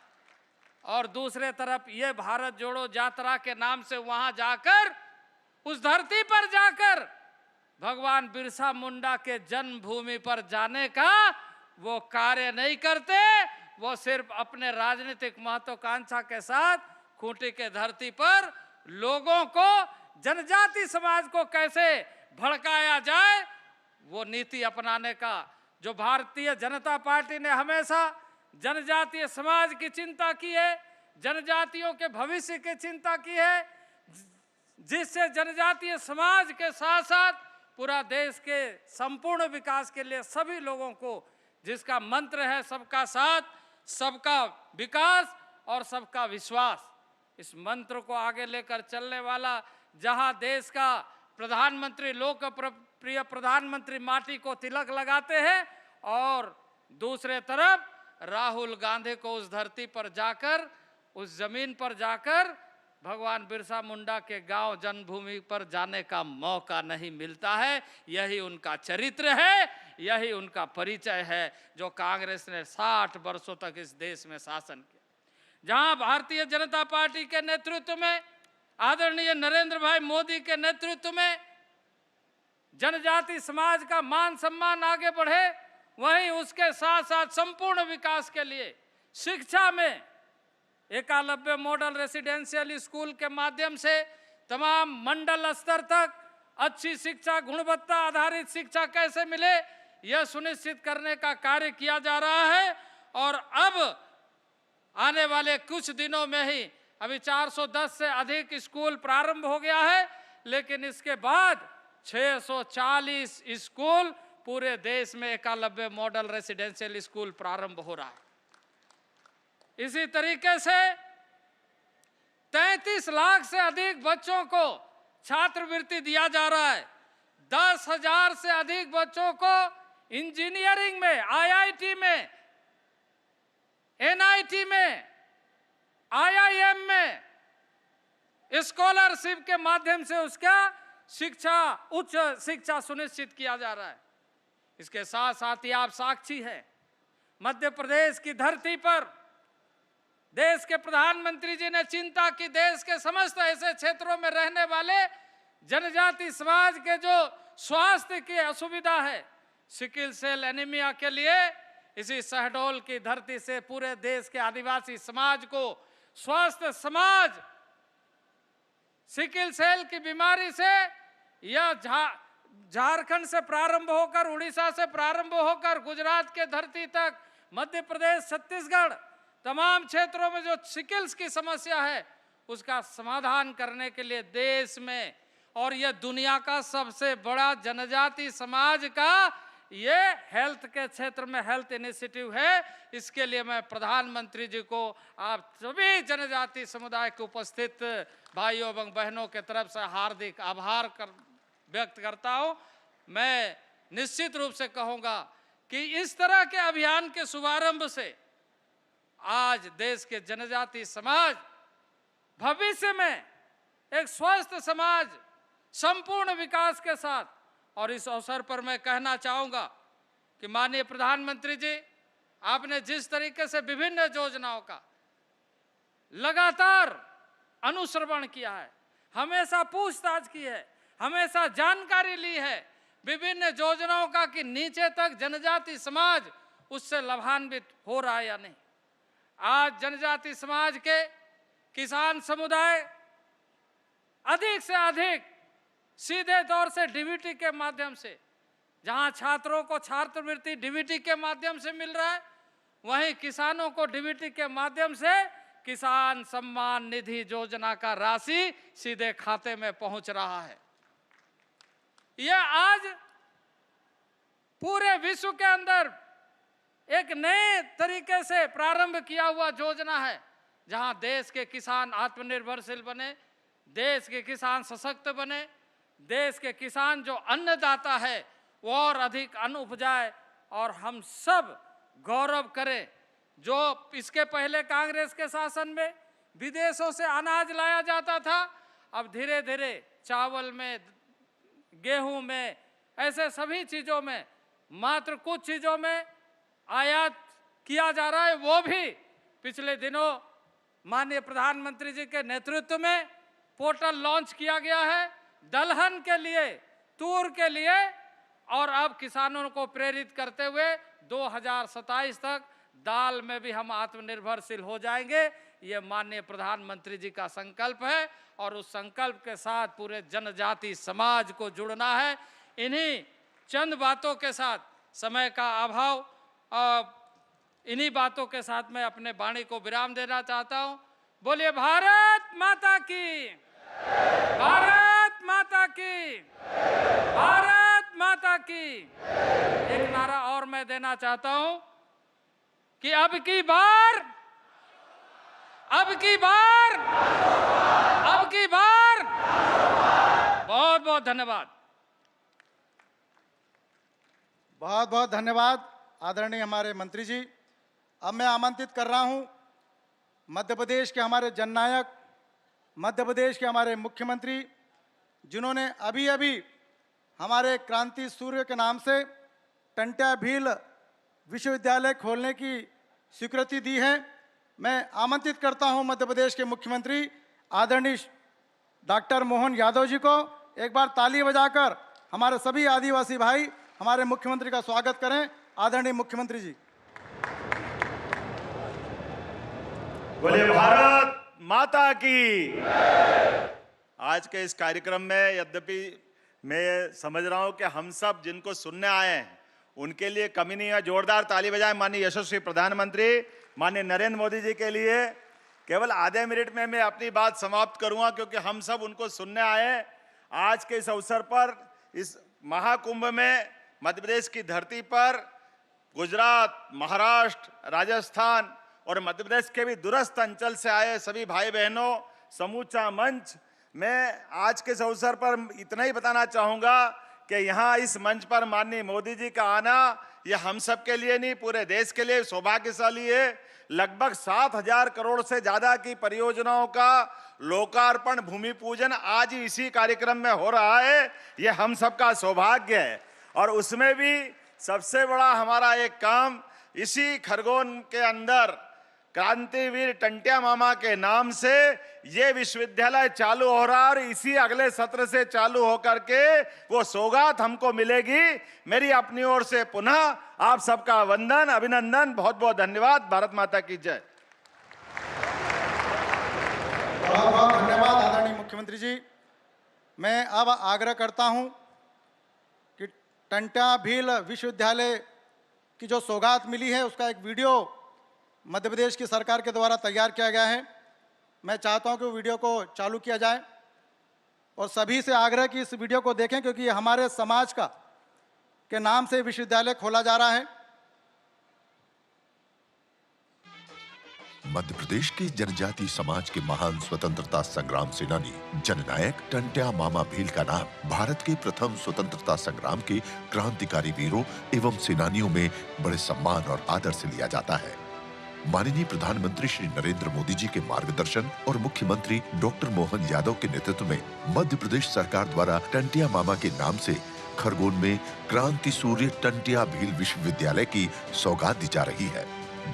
और दूसरे तरफ ये भारत जोड़ो यात्रा के नाम से वहां जाकर, उस धरती पर जाकर भगवान बिरसा मुंडा के जन्मभूमि पर जाने का वो कार्य नहीं करते। वो सिर्फ अपने राजनीतिक महत्वाकांक्षा के साथ खूंटी के धरती पर लोगों को, जनजाति समाज को कैसे भड़काया जाए, वो नीति अपनाने का, जो भारतीय जनता पार्टी ने हमेशा जनजातीय समाज की चिंता की है, जनजातियों के भविष्य की चिंता की है, जिससे जनजातीय समाज के साथ साथ पूरा देश के संपूर्ण विकास के लिए सभी लोगों को, जिसका मंत्र है सबका साथ, सबका विकास और सबका विश्वास, इस मंत्र को आगे लेकर चलने वाला, जहां देश का प्रधानमंत्री, लोकप्रिय प्रधानमंत्री माटी को तिलक लगाते हैं और दूसरे तरफ राहुल गांधी को उस धरती पर जाकर, उस जमीन पर जाकर भगवान बिरसा मुंडा के गांव, जन्मभूमि पर जाने का मौका नहीं मिलता है। यही उनका चरित्र है, यही उनका परिचय है, जो कांग्रेस ने 60 वर्षों तक इस देश में शासन किया। जहां भारतीय जनता पार्टी के नेतृत्व में, आदरणीय नरेंद्र भाई मोदी के नेतृत्व में जनजाति समाज का मान सम्मान आगे बढ़े, वहीं उसके साथ साथ संपूर्ण विकास के लिए शिक्षा में एकलव्य मॉडल रेसिडेंशियल स्कूल के माध्यम से तमाम मंडल स्तर तक अच्छी शिक्षा, गुणवत्ता आधारित शिक्षा कैसे मिले, यह सुनिश्चित करने का कार्य किया जा रहा है। और अब आने वाले कुछ दिनों में ही, अभी 410 से अधिक स्कूल प्रारंभ हो गया है, लेकिन इसके बाद 640 स्कूल पूरे देश में एकलव्य मॉडल रेसिडेंशियल स्कूल प्रारंभ हो रहा है। इसी तरीके से 33 लाख से अधिक बच्चों को छात्रवृत्ति दिया जा रहा है। 10,000 से अधिक बच्चों को इंजीनियरिंग में, आईआईटी में, एनआईटी में, आईआईएम में स्कॉलरशिप के माध्यम से उसका शिक्षा, उच्च शिक्षा सुनिश्चित किया जा रहा है। इसके साथ साथ ही आप साक्षी हैं, मध्य प्रदेश की धरती पर देश के प्रधानमंत्री जी ने चिंता की, देश के समस्त ऐसे क्षेत्रों में रहने वाले जनजाति समाज के जो स्वास्थ्य की असुविधा है, सिकिल सेल एनीमिया के लिए इसी शहडोल की धरती से पूरे देश के आदिवासी समाज को स्वास्थ्य समाज, सिकिल सेल की बीमारी से यह झारखंड से प्रारंभ होकर, उड़ीसा से प्रारंभ होकर गुजरात के धरती तक, मध्य प्रदेश, छत्तीसगढ़, तमाम क्षेत्रों में जो सिकिल्स की समस्या है उसका समाधान करने के लिए देश में, और यह दुनिया का सबसे बड़ा जनजाति समाज का ये हेल्थ के क्षेत्र में हेल्थ इनिशिएटिव है। इसके लिए मैं प्रधानमंत्री जी को, आप सभी जनजाति समुदाय के उपस्थित भाइयों एवं बहनों के तरफ से हार्दिक आभार व्यक्त करता हूं। मैं निश्चित रूप से कहूंगा कि इस तरह के अभियान के शुभारंभ से आज देश के जनजाति समाज भविष्य में एक स्वस्थ समाज, संपूर्ण विकास के साथ, और इस अवसर पर मैं कहना चाहूंगा कि माननीय प्रधानमंत्री जी, आपने जिस तरीके से विभिन्न योजनाओं का लगातार अनुश्रवण किया है, हमेशा पूछताछ की है, हमेशा जानकारी ली है विभिन्न योजनाओं का कि नीचे तक जनजाति समाज उससे लाभान्वित हो रहा है या नहीं। आज जनजाति समाज के किसान समुदाय अधिक से अधिक सीधे तौर से डीबीटी के माध्यम से, जहां छात्रों को छात्रवृत्ति डीबीटी के माध्यम से मिल रहा है, वहीं किसानों को डीबीटी के माध्यम से किसान सम्मान निधि योजना का राशि सीधे खाते में पहुंच रहा है। यह आज पूरे विश्व के अंदर एक नए तरीके से प्रारंभ किया हुआ योजना है, जहां देश के किसान आत्मनिर्भरशील बने, देश के किसान सशक्त बने, देश के किसान जो अन्नदाता है वो और अधिक अन्न उपजाए और हम सब गौरव करें जो इसके पहले कांग्रेस के शासन में विदेशों से अनाज लाया जाता था, अब धीरे धीरे चावल में, गेहूं में, ऐसे सभी चीज़ों में, मात्र कुछ चीज़ों में आयात किया जा रहा है। वो भी पिछले दिनों माननीय प्रधानमंत्री जी के नेतृत्व में पोर्टल लॉन्च किया गया है, दलहन के लिए, तूर के लिए, और अब किसानों को प्रेरित करते हुए 2027 तक दाल में भी हम आत्मनिर्भरशील हो जाएंगे। ये माननीय प्रधानमंत्री जी का संकल्प है और उस संकल्प के साथ पूरे जनजाति समाज को जुड़ना है। इन्हीं चंद बातों के साथ, समय का अभाव, इन्हीं बातों के साथ मैं अपने वाणी को विराम देना चाहता हूं। बोलिए भारत माता की, भारत माता की, भारत माता की। एक नारा और मैं देना चाहता हूं कि अब की बार, अब की बार, अब की बार। बहुत बहुत धन्यवाद। बहुत बहुत धन्यवाद आदरणीय हमारे मंत्री जी। अब मैं आमंत्रित कर रहा हूं मध्य प्रदेश के हमारे जननायक, मध्य प्रदेश के हमारे मुख्यमंत्री, जिन्होंने अभी अभी हमारे क्रांति सूर्य के नाम से टंट्या भील विश्वविद्यालय खोलने की स्वीकृति दी है। मैं आमंत्रित करता हूं मध्य प्रदेश के मुख्यमंत्री आदरणीय डॉक्टर मोहन यादव जी को। एक बार ताली बजाकर हमारे सभी आदिवासी भाई हमारे मुख्यमंत्री का स्वागत करें। आदरणीय मुख्यमंत्री जी। बोले भारत माता की। आज के इस कार्यक्रम में यद्यपि मैं समझ रहा हूं कि हम सब जिनको सुनने आए हैं उनके लिए कमी नहीं है। जोरदार ताली बजाएं माननीय यशस्वी प्रधानमंत्री माननीय नरेंद्र मोदी जी के लिए। केवल आधे मिनट में मैं अपनी बात समाप्त करूंगा क्योंकि हम सब उनको सुनने आए। आज के इस अवसर पर, इस महाकुंभ में मध्य प्रदेश की धरती पर गुजरात, महाराष्ट्र, राजस्थान और मध्य प्रदेश के भी दूरस्थ अंचल से आए सभी भाई बहनों, समूचा मंच, मैं आज के इस अवसर पर इतना ही बताना चाहूँगा कि यहाँ इस मंच पर माननीय मोदी जी का आना ये हम सब के लिए नहीं, पूरे देश के लिए सौभाग्यशाली है। लगभग 7,000 करोड़ से ज़्यादा की परियोजनाओं का लोकार्पण, भूमि पूजन आज ही इसी कार्यक्रम में हो रहा है। ये हम सबका सौभाग्य है। और उसमें भी सबसे बड़ा हमारा एक काम, इसी खरगोन के अंदर क्रांतिवीर टंट्या मामा के नाम से ये विश्वविद्यालय चालू हो रहा है और इसी अगले सत्र से चालू होकर के वो सौगात हमको मिलेगी। मेरी अपनी ओर से पुनः आप सबका वंदन, अभिनंदन, बहुत बहुत धन्यवाद। भारत माता की जय। बहुत बहुत धन्यवाद आदरणीय मुख्यमंत्री जी। मैं अब आग्रह करता हूं कि टंट्या भील विश्वविद्यालय की जो सौगात मिली है उसका एक वीडियो मध्य प्रदेश की सरकार के द्वारा तैयार किया गया है। मैं चाहता हूं कि वो वीडियो को चालू किया जाए और सभी से आग्रह कि इस वीडियो को देखें क्योंकि ये हमारे समाज का के नाम से विश्वविद्यालय खोला जा रहा है। मध्य प्रदेश के जनजाति समाज के महान स्वतंत्रता संग्राम सेनानी जननायक टंट्या मामा भील का नाम भारत के प्रथम स्वतंत्रता संग्राम के क्रांतिकारी वीरों एवं सेनानियों में बड़े सम्मान और आदर से लिया जाता है। माननीय प्रधानमंत्री श्री नरेंद्र मोदी जी के मार्गदर्शन और मुख्यमंत्री डॉक्टर मोहन यादव के नेतृत्व में मध्य प्रदेश सरकार द्वारा टंट्या मामा के नाम से खरगोन में क्रांति सूर्य टंट्या भील विश्वविद्यालय की सौगात दी जा रही है।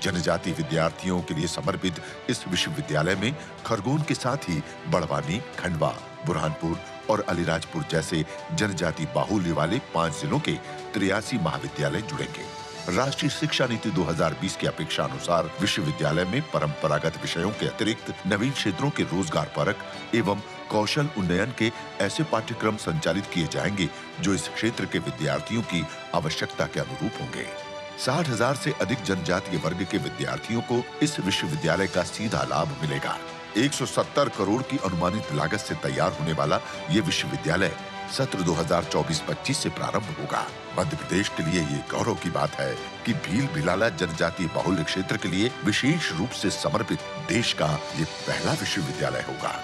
जनजाति विद्यार्थियों के लिए समर्पित इस विश्वविद्यालय में खरगोन के साथ ही बड़वानी, खंडवा, बुरहानपुर और अलीराजपुर जैसे जनजाति बाहुल्य वाले 5 जिलों के 83 महाविद्यालय जुड़ेंगे। राष्ट्रीय शिक्षा नीति 2020 की अपेक्षा अनुसार विश्वविद्यालय में परंपरागत विषयों के अतिरिक्त नवीन क्षेत्रों के रोजगार परक एवं कौशल उन्नयन के ऐसे पाठ्यक्रम संचालित किए जाएंगे जो इस क्षेत्र के विद्यार्थियों की आवश्यकता के अनुरूप होंगे। 60,000 से अधिक जनजातीय वर्ग के विद्यार्थियों को इस विश्वविद्यालय का सीधा लाभ मिलेगा। 170 करोड़ की अनुमानित लागत से तैयार होने वाला ये विश्वविद्यालय सत्र 2024-25 से प्रारंभ होगा। मध्य प्रदेश के लिए ये गौरव की बात है कि भील भिलाला जनजातीय बाहुल्य क्षेत्र के लिए विशेष रूप से समर्पित देश का ये पहला विश्वविद्यालय होगा।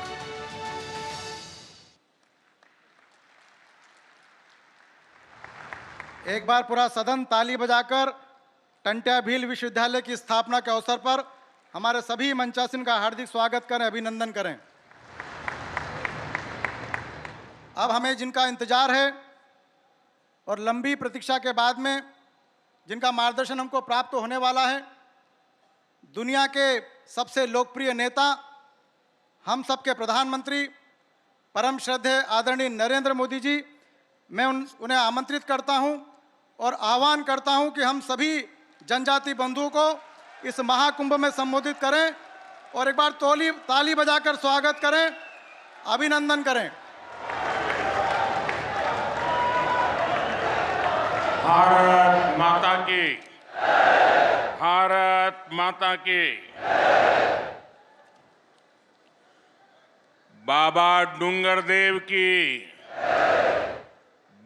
एक बार पूरा सदन ताली बजाकर टंट्या भील विश्वविद्यालय की स्थापना के अवसर पर हमारे सभी मंचासीन का हार्दिक स्वागत करें, अभिनंदन करें। अब हमें जिनका इंतजार है और लंबी प्रतीक्षा के बाद में जिनका मार्गदर्शन हमको प्राप्त होने वाला है, दुनिया के सबसे लोकप्रिय नेता, हम सबके प्रधानमंत्री, परम श्रद्धेय आदरणीय नरेंद्र मोदी जी, मैं उन्हें आमंत्रित करता हूं और आह्वान करता हूं कि हम सभी जनजाति बंधुओं को इस महाकुंभ में संबोधित करें और एक बार ताली बजाकर स्वागत करें, अभिनंदन करें। भारत माता की, भारत माता की। बाबा डूंगरदेव की,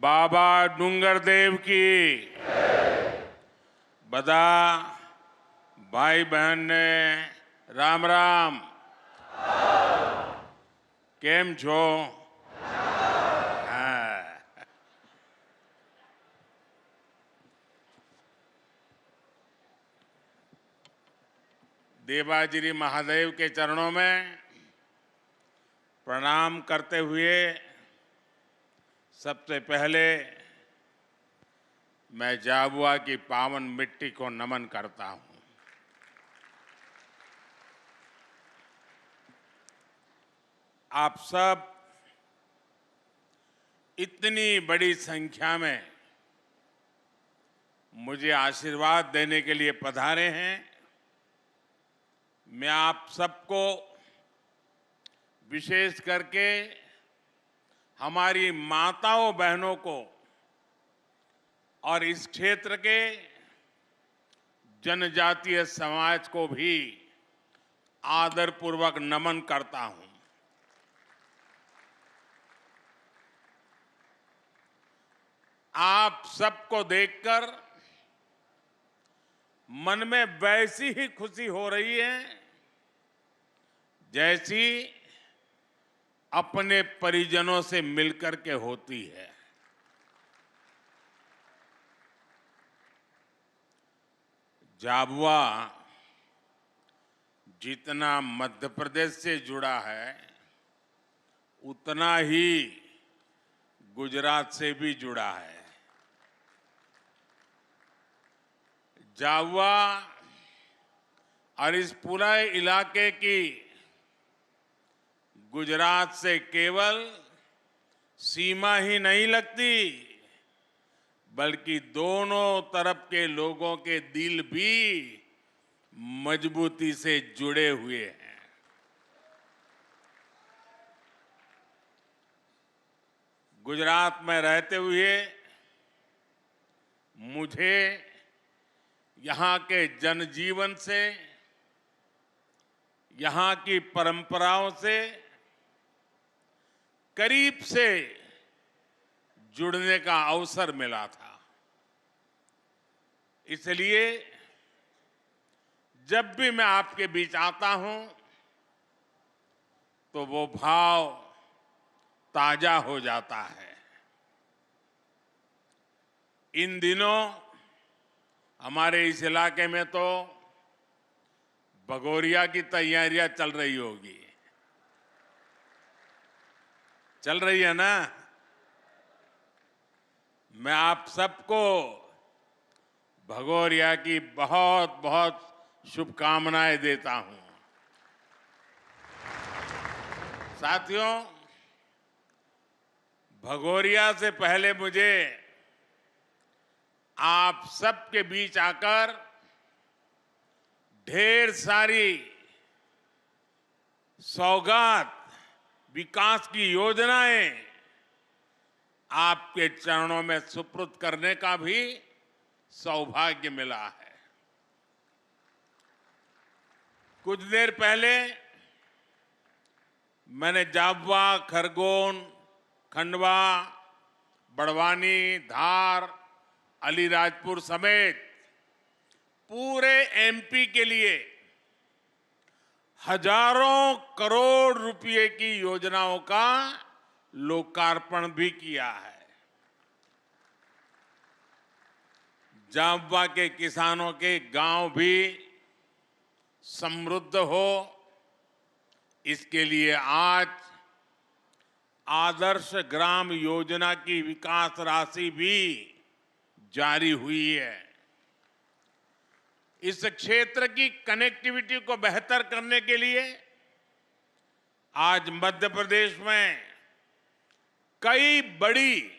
बाबा डूंगरदेव की। बदा भाई बहन ने राम राम, केम छो? देवाजिरी महादेव के चरणों में प्रणाम करते हुए सबसे पहले मैं झाबुआ की पावन मिट्टी को नमन करता हूं। आप सब इतनी बड़ी संख्या में मुझे आशीर्वाद देने के लिए पधारे हैं। मैं आप सबको, विशेष करके हमारी माताओं बहनों को और इस क्षेत्र के जनजातीय समाज को भी आदरपूर्वक नमन करता हूं। आप सबको देखकर मन में वैसी ही खुशी हो रही है जैसी अपने परिजनों से मिलकर के होती है। झाबुआ जितना मध्य प्रदेश से जुड़ा है, उतना ही गुजरात से भी जुड़ा है। झाबुआ और इस पूरे इलाके की गुजरात से केवल सीमा ही नहीं लगती, बल्कि दोनों तरफ के लोगों के दिल भी मजबूती से जुड़े हुए हैं। गुजरात में रहते हुए मुझे यहाँ के जनजीवन से, यहाँ की परंपराओं से करीब से जुड़ने का अवसर मिला था। इसलिए जब भी मैं आपके बीच आता हूं तो वो भाव ताजा हो जाता है। इन दिनों हमारे इस इलाके में तो भगोरिया की तैयारियां चल रही होगी, चल रही है ना? मैं आप सबको भगोरिया की बहुत बहुत शुभकामनाएं देता हूं। साथियों, भगोरिया से पहले मुझे आप सबके बीच आकर ढेर सारी सौगात, विकास की योजनाएं आपके चरणों में सुपुर्द करने का भी सौभाग्य मिला है। कुछ देर पहले मैंने झाबुआ, खरगोन, खंडवा, बड़वानी, धार, अलीराजपुर समेत पूरे एमपी के लिए हजारों करोड़ रुपए की योजनाओं का लोकार्पण भी किया है। झाबुआ के किसानों के गांव भी समृद्ध हो, इसके लिए आज आदर्श ग्राम योजना की विकास राशि भी जारी हुई है। इस क्षेत्र की कनेक्टिविटी को बेहतर करने के लिए आज मध्य प्रदेश में कई बड़ी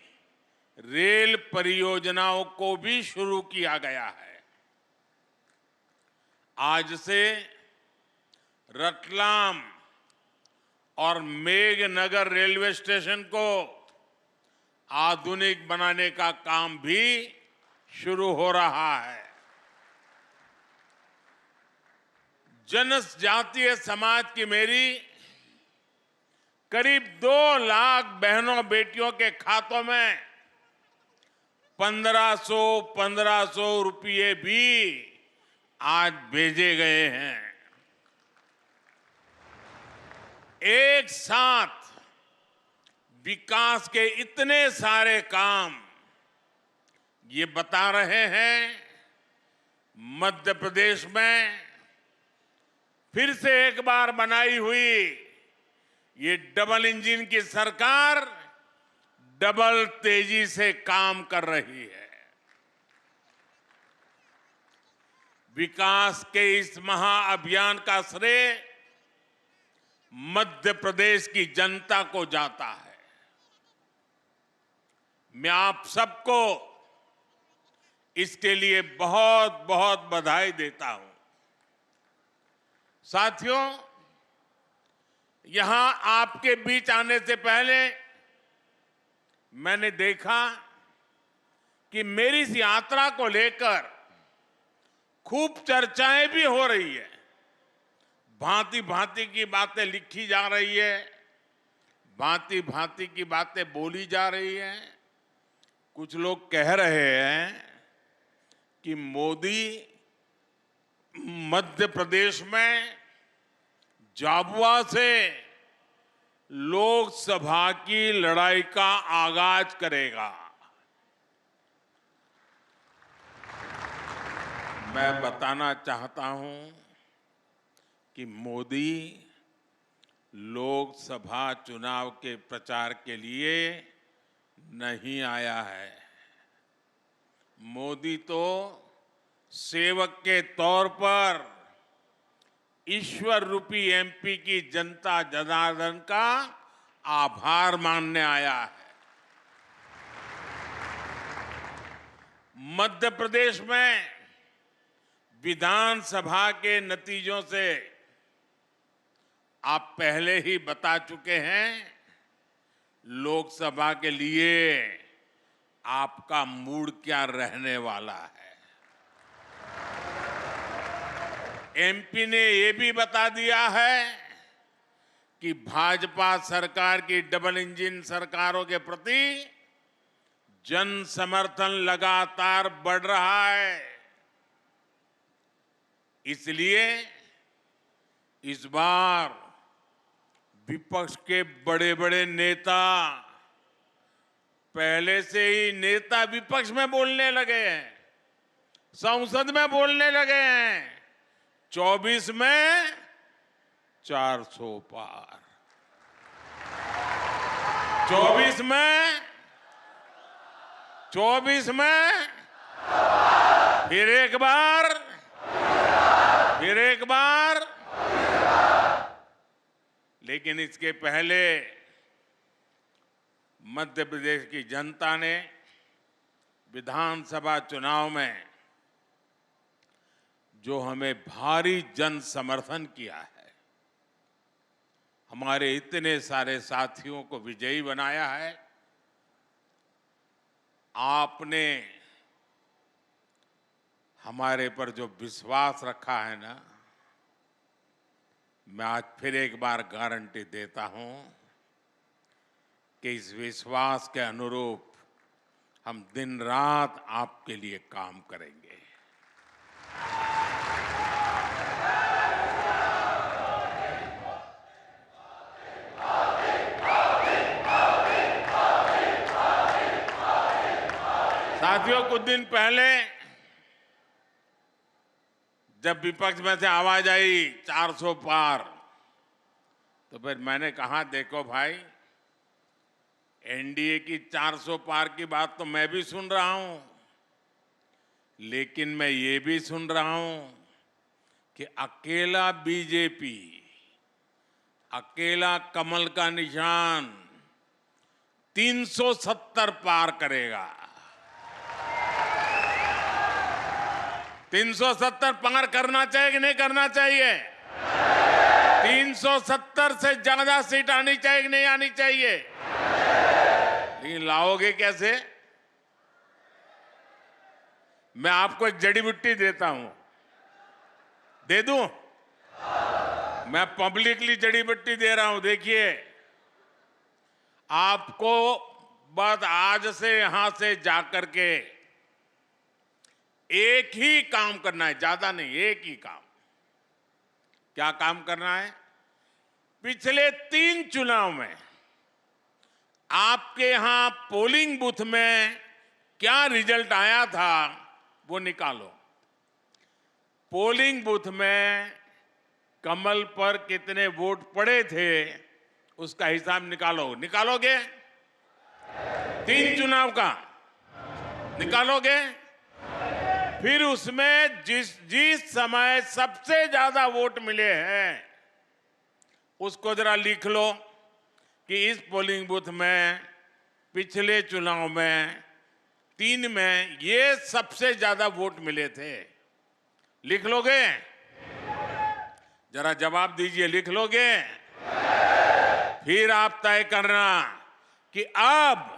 रेल परियोजनाओं को भी शुरू किया गया है। आज से रतलाम और मेघनगर रेलवे स्टेशन को आधुनिक बनाने का काम भी शुरू हो रहा है। जनजातीय समाज की मेरी करीब 2 लाख बहनों बेटियों के खातों में 1500 रुपये भी आज भेजे गए हैं। एक साथ विकास के इतने सारे काम ये बता रहे हैं मध्य प्रदेश में फिर से एक बार बनाई हुई ये डबल इंजन की सरकार डबल तेजी से काम कर रही है। विकास के इस महाअभियान का श्रेय मध्य प्रदेश की जनता को जाता है। मैं आप सबको इसके लिए बहुत बहुत बधाई देता हूं। साथियों, यहां आपके बीच आने से पहले मैंने देखा कि मेरी इस यात्रा को लेकर खूब चर्चाएं भी हो रही है। भांति भांति की बातें लिखी जा रही है, भांति भांति की बातें बोली जा रही है। कुछ लोग कह रहे हैं कि मोदी मध्य प्रदेश में झाबुआ से लोकसभा की लड़ाई का आगाज करेगा। मैं बताना चाहता हूं कि मोदी लोकसभा चुनाव के प्रचार के लिए नहीं आया है। मोदी तो सेवक के तौर पर ईश्वर रूपी एमपी की जनता जनार्दन का आभार मानने आया है। मध्य प्रदेश में विधानसभा के नतीजों से आप पहले ही बता चुके हैं लोकसभा के लिए आपका मूड क्या रहने वाला है। एमपी ने ये भी बता दिया है कि भाजपा सरकार की डबल इंजन सरकारों के प्रति जन समर्थन लगातार बढ़ रहा है। इसलिए इस बार विपक्ष के बड़े बड़े नेता पहले से ही नेता विपक्ष में बोलने लगे हैं, संसद में बोलने लगे हैं। 24 में 400 पार, 24 में फिर एक बार, लेकिन इसके पहले मध्य प्रदेश की जनता ने विधानसभा चुनाव में जो हमें भारी जन समर्थन किया है, हमारे इतने सारे साथियों को विजयी बनाया है। आपने हमारे पर जो विश्वास रखा है ना, मैं आज फिर एक बार गारंटी देता हूं कि इस विश्वास के अनुरूप हम दिन रात आपके लिए काम करेंगे। साथियों, कुछ दिन पहले जब विपक्ष में से आवाज आई 400 पार, तो फिर मैंने कहा देखो भाई, एनडीए की 400 पार की बात तो मैं भी सुन रहा हूं, लेकिन मैं ये भी सुन रहा हूं कि अकेला बीजेपी, अकेला कमल का निशान 370 पार करेगा। 370 पार करना चाहिए कि नहीं करना चाहिए? 370 से ज्यादा सीट आनी चाहिए कि नहीं आनी चाहिए? लेकिन लाओगे कैसे? मैं आपको एक जड़ी बूटी देता हूं, दे दूं? मैं पब्लिकली जड़ी बूटी दे रहा हूं। देखिए, आपको बस आज से यहां से जाकर के एक ही काम करना है, ज्यादा नहीं, एक ही काम। क्या काम करना है? पिछले 3 चुनाव में आपके यहां पोलिंग बूथ में क्या रिजल्ट आया था वो निकालो। पोलिंग बूथ में कमल पर कितने वोट पड़े थे उसका हिसाब निकालो। निकालोगे? 3 चुनाव का निकालोगे? फिर उसमें जिस समय सबसे ज्यादा वोट मिले हैं उसको जरा लिख लो कि इस पोलिंग बूथ में पिछले चुनाव में 3 में ये सबसे ज्यादा वोट मिले थे। लिख लोगे? जरा जवाब दीजिए, लिख लोगे? फिर आप तय करना कि अब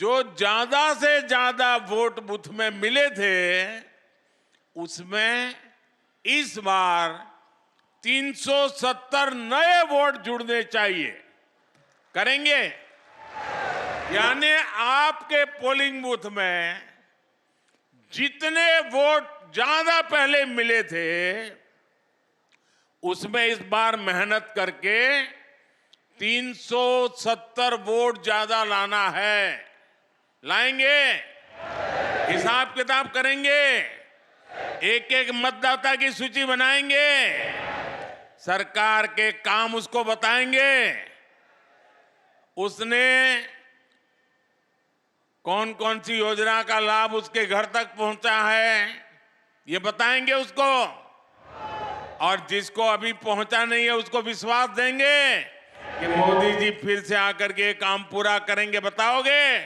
जो ज्यादा से ज्यादा वोट बूथ में मिले थे उसमें इस बार 370 नए वोट जुड़ने चाहिए। करेंगे? यानी आपके पोलिंग बूथ में जितने वोट ज्यादा पहले मिले थे उसमें इस बार मेहनत करके 370 वोट ज्यादा लाना है। लाएंगे? हिसाब किताब करेंगे? एक एक मतदाता की सूची बनाएंगे? सरकार के काम उसको बताएंगे? उसने कौन कौन सी योजना का लाभ उसके घर तक पहुंचा है ये बताएंगे उसको, और जिसको अभी पहुंचा नहीं है उसको विश्वास देंगे कि मोदी जी फिर से आकर के काम पूरा करेंगे। बताओगे?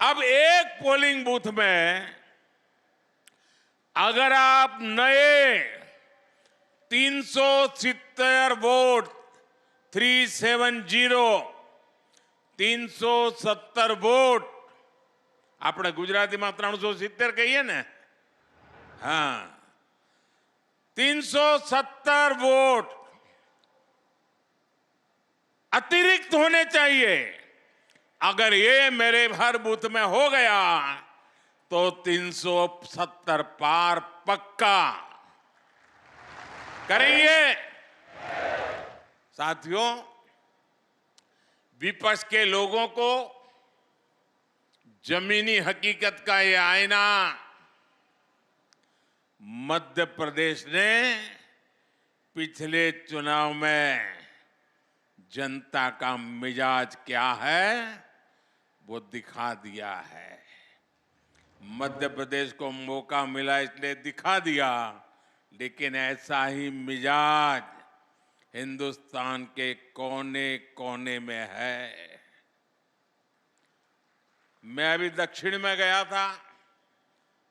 अब एक पोलिंग बूथ में अगर आप नए 370 वोट 370 वोट આપણે ગુજરાતીમાં 370 કહીએ ને, હા, 370 वोट अतिरिक्त होने चाहिए। अगर ये मेरे हर बूथ में हो गया तो 370 पार पक्का करेंगे। साथियों, विपक्ष के लोगों को जमीनी हकीकत का ये आईना मध्य प्रदेश ने पिछले चुनाव में जनता का मिजाज क्या है वो दिखा दिया है। मध्य प्रदेश को मौका मिला इसलिए दिखा दिया, लेकिन ऐसा ही मिजाज हिंदुस्तान के कोने कोने में है। मैं अभी दक्षिण में गया था,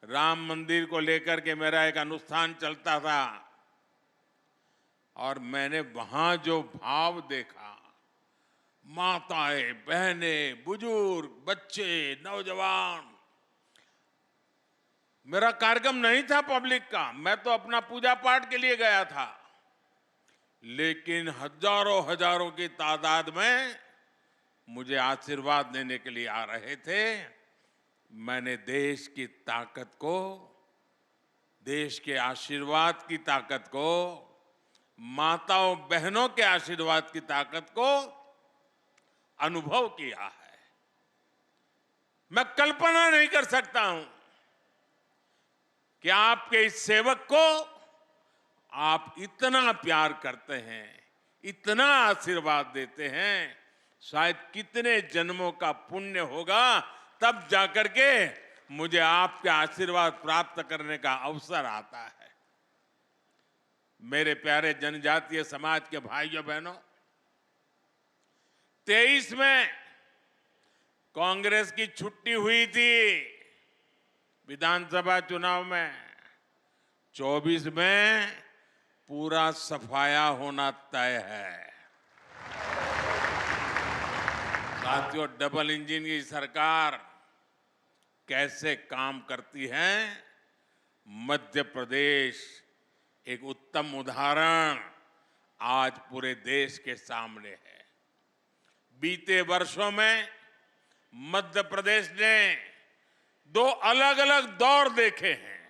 राम मंदिर को लेकर के मेरा एक अनुष्ठान चलता था, और मैंने वहां जो भाव देखा, माताएं, बहनें, बुजुर्ग, बच्चे, नौजवान। मेरा कार्यक्रम नहीं था पब्लिक का, मैं तो अपना पूजा पाठ के लिए गया था, लेकिन हजारों हजारों की तादाद में मुझे आशीर्वाद देने के लिए आ रहे थे। मैंने देश की ताकत को, देश के आशीर्वाद की ताकत को, माताओं बहनों के आशीर्वाद की ताकत को अनुभव किया है। मैं कल्पना नहीं कर सकता हूं कि आपके इस सेवक को आप इतना प्यार करते हैं, इतना आशीर्वाद देते हैं, शायद कितने जन्मों का पुण्य होगा तब जाकर के मुझे आपके आशीर्वाद प्राप्त करने का अवसर आता है। मेरे प्यारे जनजातीय समाज के भाइयों बहनों, 23 में कांग्रेस की छुट्टी हुई थी विधानसभा चुनाव में, 24 में पूरा सफाया होना तय है। साथियों, डबल इंजन की सरकार कैसे काम करती है, मध्य प्रदेश एक उत्तम उदाहरण आज पूरे देश के सामने है। बीते वर्षों में मध्य प्रदेश ने 2 अलग अलग दौर देखे हैं।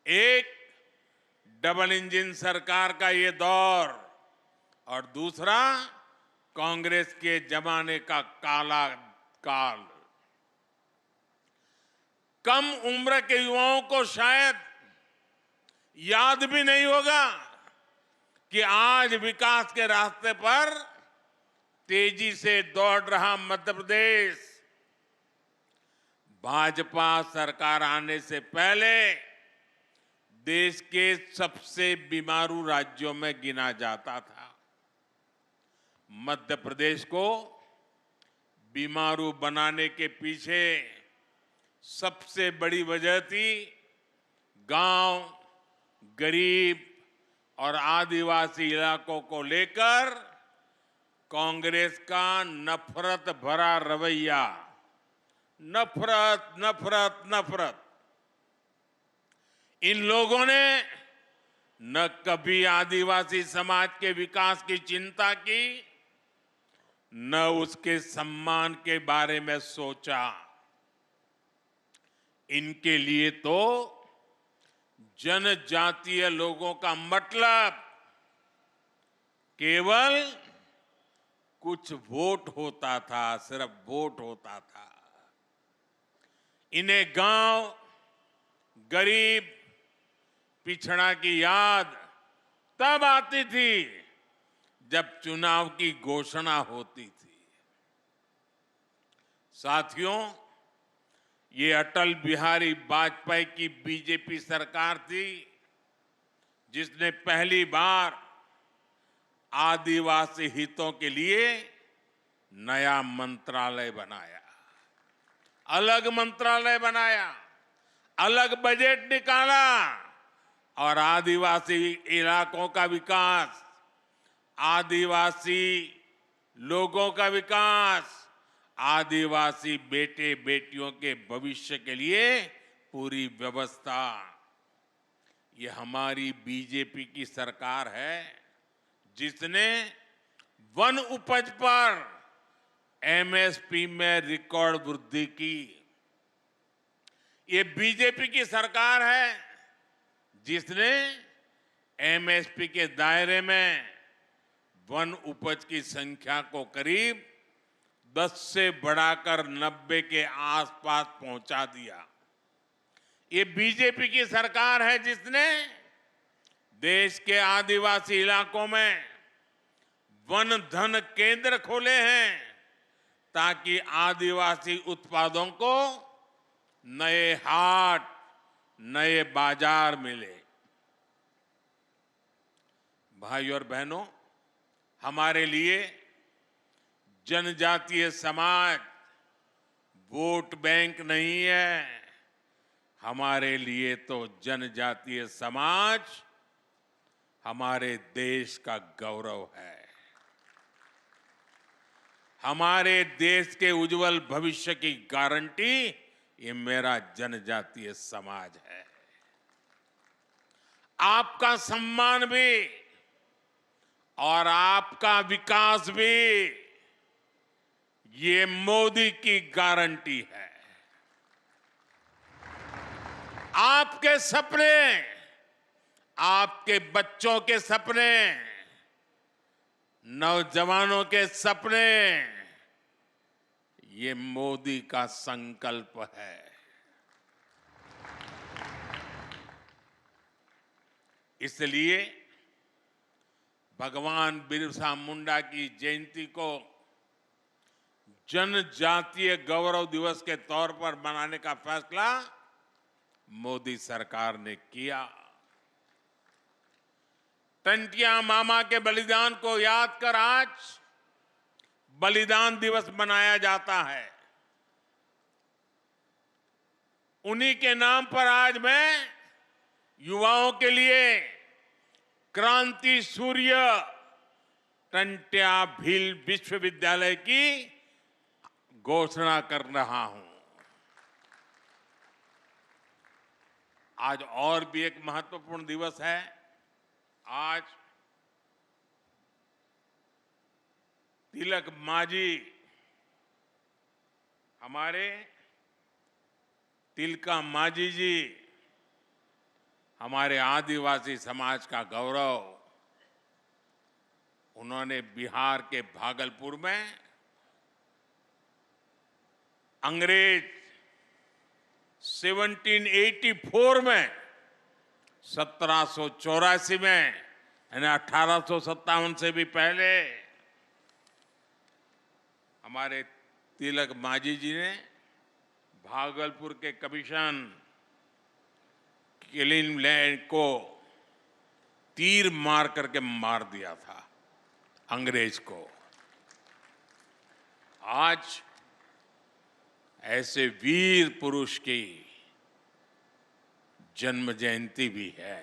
एक डबल इंजन सरकार का ये दौर और दूसरा कांग्रेस के जमाने का काला काल। कम उम्र के युवाओं को शायद याद भी नहीं होगा कि आज विकास के रास्ते पर तेजी से दौड़ रहा मध्य प्रदेश भाजपा सरकार आने से पहले देश के सबसे बीमारू राज्यों में गिना जाता था। मध्य प्रदेश को बीमारू बनाने के पीछे सबसे बड़ी वजह थी गांव, गरीब और आदिवासी इलाकों को लेकर कांग्रेस का नफरत भरा रवैया। नफरत, नफरत, नफरत। इन लोगों ने न कभी आदिवासी समाज के विकास की चिंता की, न उसके सम्मान के बारे में सोचा। इनके लिए तो जनजातीय लोगों का मतलब केवल कुछ वोट होता था, सिर्फ वोट होता था। इन्हें गांव, गरीब, पिछड़ा की याद तब आती थी जब चुनाव की घोषणा होती थी। साथियों, ये अटल बिहारी वाजपेयी की बीजेपी सरकार थी जिसने पहली बार आदिवासी हितों के लिए नया मंत्रालय बनाया, अलग मंत्रालय बनाया, अलग बजट निकाला और आदिवासी इलाकों का विकास, आदिवासी लोगों का विकास, आदिवासी बेटे बेटियों के भविष्य के लिए पूरी व्यवस्था। ये हमारी बीजेपी की सरकार है जिसने वन उपज पर एमएसपी में रिकॉर्ड वृद्धि की। ये बीजेपी की सरकार है जिसने एमएसपी के दायरे में वन उपज की संख्या को करीब 10 से बढ़ाकर 90 के आसपास पहुंचा दिया। ये बीजेपी की सरकार है जिसने देश के आदिवासी इलाकों में वन धन केंद्र खोले हैं ताकि आदिवासी उत्पादों को नए हाट, नए बाजार मिले। भाइयों और बहनों, हमारे लिए जनजातीय समाज वोट बैंक नहीं है, हमारे लिए तो जनजातीय समाज हमारे देश का गौरव है। हमारे देश के उज्जवल भविष्य की गारंटी ये मेरा जनजातीय समाज है। आपका सम्मान भी और आपका विकास भी ये मोदी की गारंटी है। आपके सपने, आपके बच्चों के सपने, नौजवानों के सपने, ये मोदी का संकल्प है। इसलिए भगवान बिरसा मुंडा की जयंती को जनजातीय गौरव दिवस के तौर पर मनाने का फैसला मोदी सरकार ने किया। टंटिया मामा के बलिदान को याद कर आज बलिदान दिवस मनाया जाता है। उन्हीं के नाम पर आज मैं युवाओं के लिए क्रांति सूर्य टंट्या भील विश्वविद्यालय की घोषणा कर रहा हूं। आज और भी एक महत्वपूर्ण दिवस है। आज तिलक मांझी, हमारे तिलका मांझी जी, हमारे आदिवासी समाज का गौरव, उन्होंने बिहार के भागलपुर में अंग्रेज 1784 में 1784 में यानी 1857 से भी पहले हमारे तिलक मांझी जी ने भागलपुर के कमीशन किलिंग लैंड को तीर मार करके मार दिया था अंग्रेज को। आज ऐसे वीर पुरुष की जन्म जयंती भी है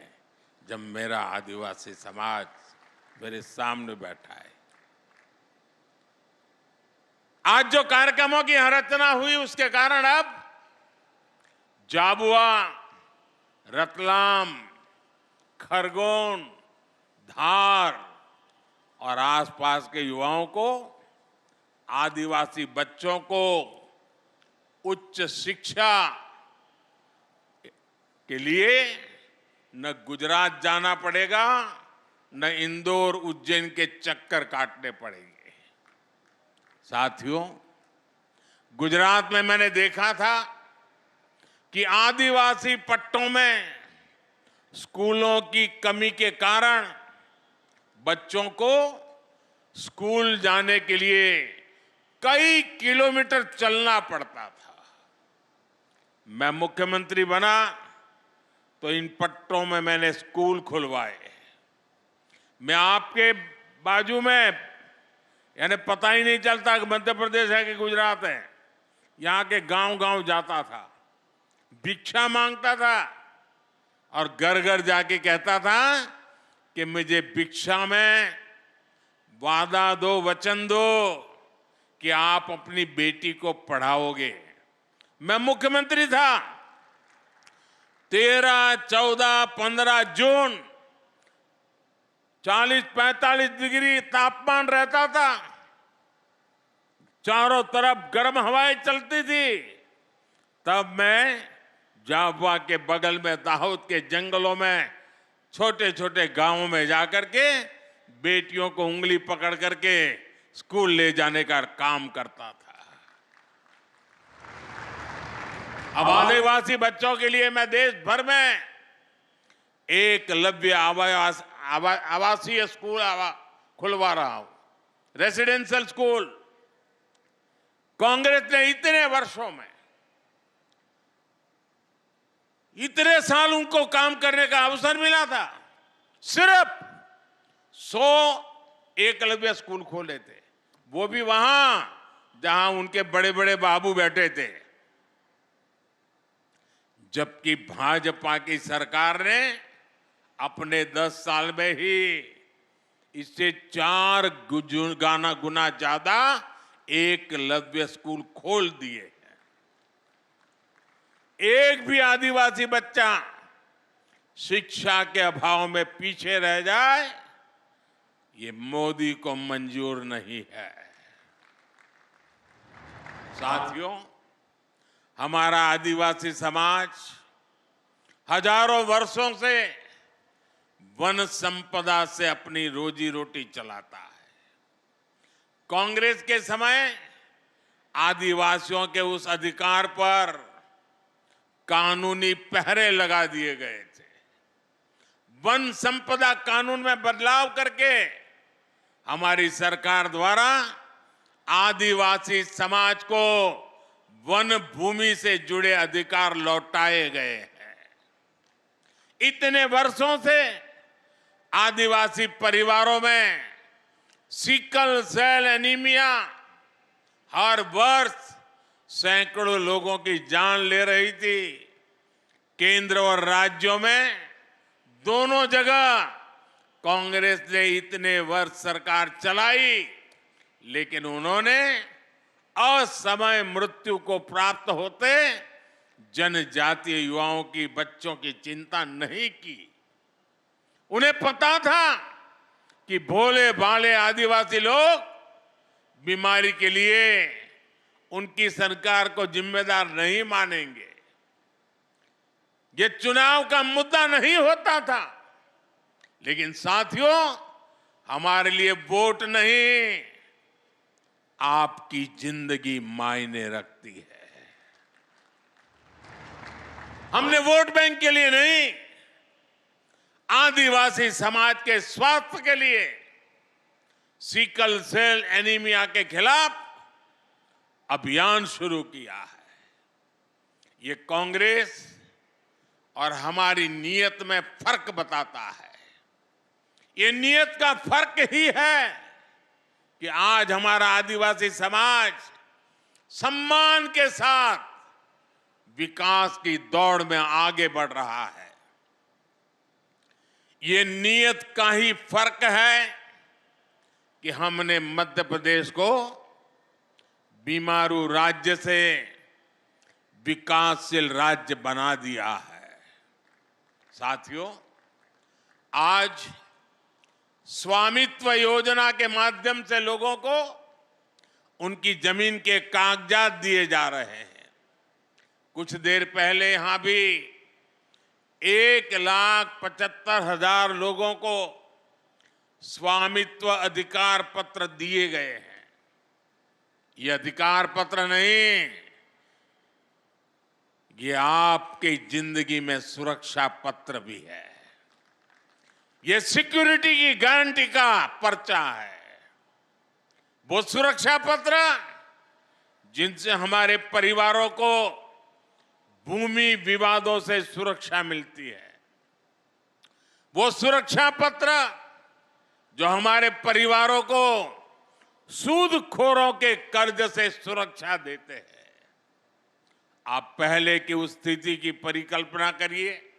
जब मेरा आदिवासी समाज मेरे सामने बैठा है। आज जो कार्यक्रमों की रचना हुई उसके कारण अब झाबुआ, रतलाम, खरगोन, धार और आसपास के युवाओं को, आदिवासी बच्चों को उच्च शिक्षा के लिए न गुजरात जाना पड़ेगा, न इंदौर, उज्जैन के चक्कर काटने पड़ेंगे। साथियों, गुजरात में मैंने देखा था कि आदिवासी पट्टों में स्कूलों की कमी के कारण बच्चों को स्कूल जाने के लिए कई किलोमीटर चलना पड़ता था। मैं मुख्यमंत्री बना तो इन पट्टों में मैंने स्कूल खुलवाए। मैं आपके बाजू में, यानी पता ही नहीं चलता कि मध्य प्रदेश है कि गुजरात है, यहाँ के गांव-गांव जाता था, भिक्षा मांगता था और घर घर जाके कहता था कि मुझे भिक्षा में वादा दो, वचन दो कि आप अपनी बेटी को पढ़ाओगे। मैं मुख्यमंत्री था। 13, 14, 15 जून 40-45 डिग्री तापमान रहता था, चारों तरफ गर्म हवाएं चलती थी। तब मैं झाबुआ के बगल में दाहोद के जंगलों में छोटे छोटे गांवों में जाकर के बेटियों को उंगली पकड़ करके स्कूल ले जाने का काम करता था। अब आदिवासी बच्चों के लिए मैं देश भर में एकलव्य आवासीय स्कूल खुलवा रहा हूं, रेसिडेंशियल स्कूल। कांग्रेस ने इतने वर्षों में, इतने साल उनको काम करने का अवसर मिला था, सिर्फ 100 एकलव्य स्कूल खोले थे, वो भी वहां जहां उनके बड़े बड़े बाबू बैठे थे। जबकि भाजपा की सरकार ने अपने 10 साल में ही इससे 4 गुना ज्यादा एकलव्य स्कूल खोल दिए हैं। एक भी आदिवासी बच्चा शिक्षा के अभाव में पीछे रह जाए, ये मोदी को मंजूर नहीं है। साथियों, हमारा आदिवासी समाज हजारों वर्षों से वन संपदा से अपनी रोजी रोटी चलाता है। कांग्रेस के समय आदिवासियों के उस अधिकार पर कानूनी पहरे लगा दिए गए थे। वन संपदा कानून में बदलाव करके हमारी सरकार द्वारा आदिवासी समाज को वन भूमि से जुड़े अधिकार लौटाए गए हैं। इतने वर्षों से आदिवासी परिवारों में सिकल सेल एनीमिया हर वर्ष सैकड़ों लोगों की जान ले रही थी। केंद्र और राज्यों में दोनों जगह कांग्रेस ने इतने वर्ष सरकार चलाई, लेकिन उन्होंने असमय मृत्यु को प्राप्त होते जनजातीय युवाओं की, बच्चों की चिंता नहीं की। उन्हें पता था कि भोले भाले आदिवासी लोग बीमारी के लिए उनकी सरकार को जिम्मेदार नहीं मानेंगे। ये चुनाव का मुद्दा नहीं होता था, लेकिन साथियों, हमारे लिए वोट नहीं, आपकी जिंदगी मायने रखती है। हमने वोट बैंक के लिए नहीं, आदिवासी समाज के स्वास्थ्य के लिए सिकल सेल एनीमिया के खिलाफ अभियान शुरू किया है। ये कांग्रेस और हमारी नीयत में फर्क बताता है। ये नीयत का फर्क ही है कि आज हमारा आदिवासी समाज सम्मान के साथ विकास की दौड़ में आगे बढ़ रहा है। ये नीयत का ही फर्क है कि हमने मध्य प्रदेश को बीमारू राज्य से विकासशील राज्य बना दिया है। साथियों, आज स्वामित्व योजना के माध्यम से लोगों को उनकी जमीन के कागजात दिए जा रहे हैं। कुछ देर पहले यहां भी 1,75,000 लोगों को स्वामित्व अधिकार पत्र दिए गए हैं। ये अधिकार पत्र नहीं, ये आपकी जिंदगी में सुरक्षा पत्र भी है। ये सिक्योरिटी की गारंटी का पर्चा है। वो सुरक्षा पत्र जिनसे हमारे परिवारों को भूमि विवादों से सुरक्षा मिलती है। वो सुरक्षा पत्र जो हमारे परिवारों को सूदखोरों के कर्ज से सुरक्षा देते हैं। आप पहले की उस स्थिति की परिकल्पना करिए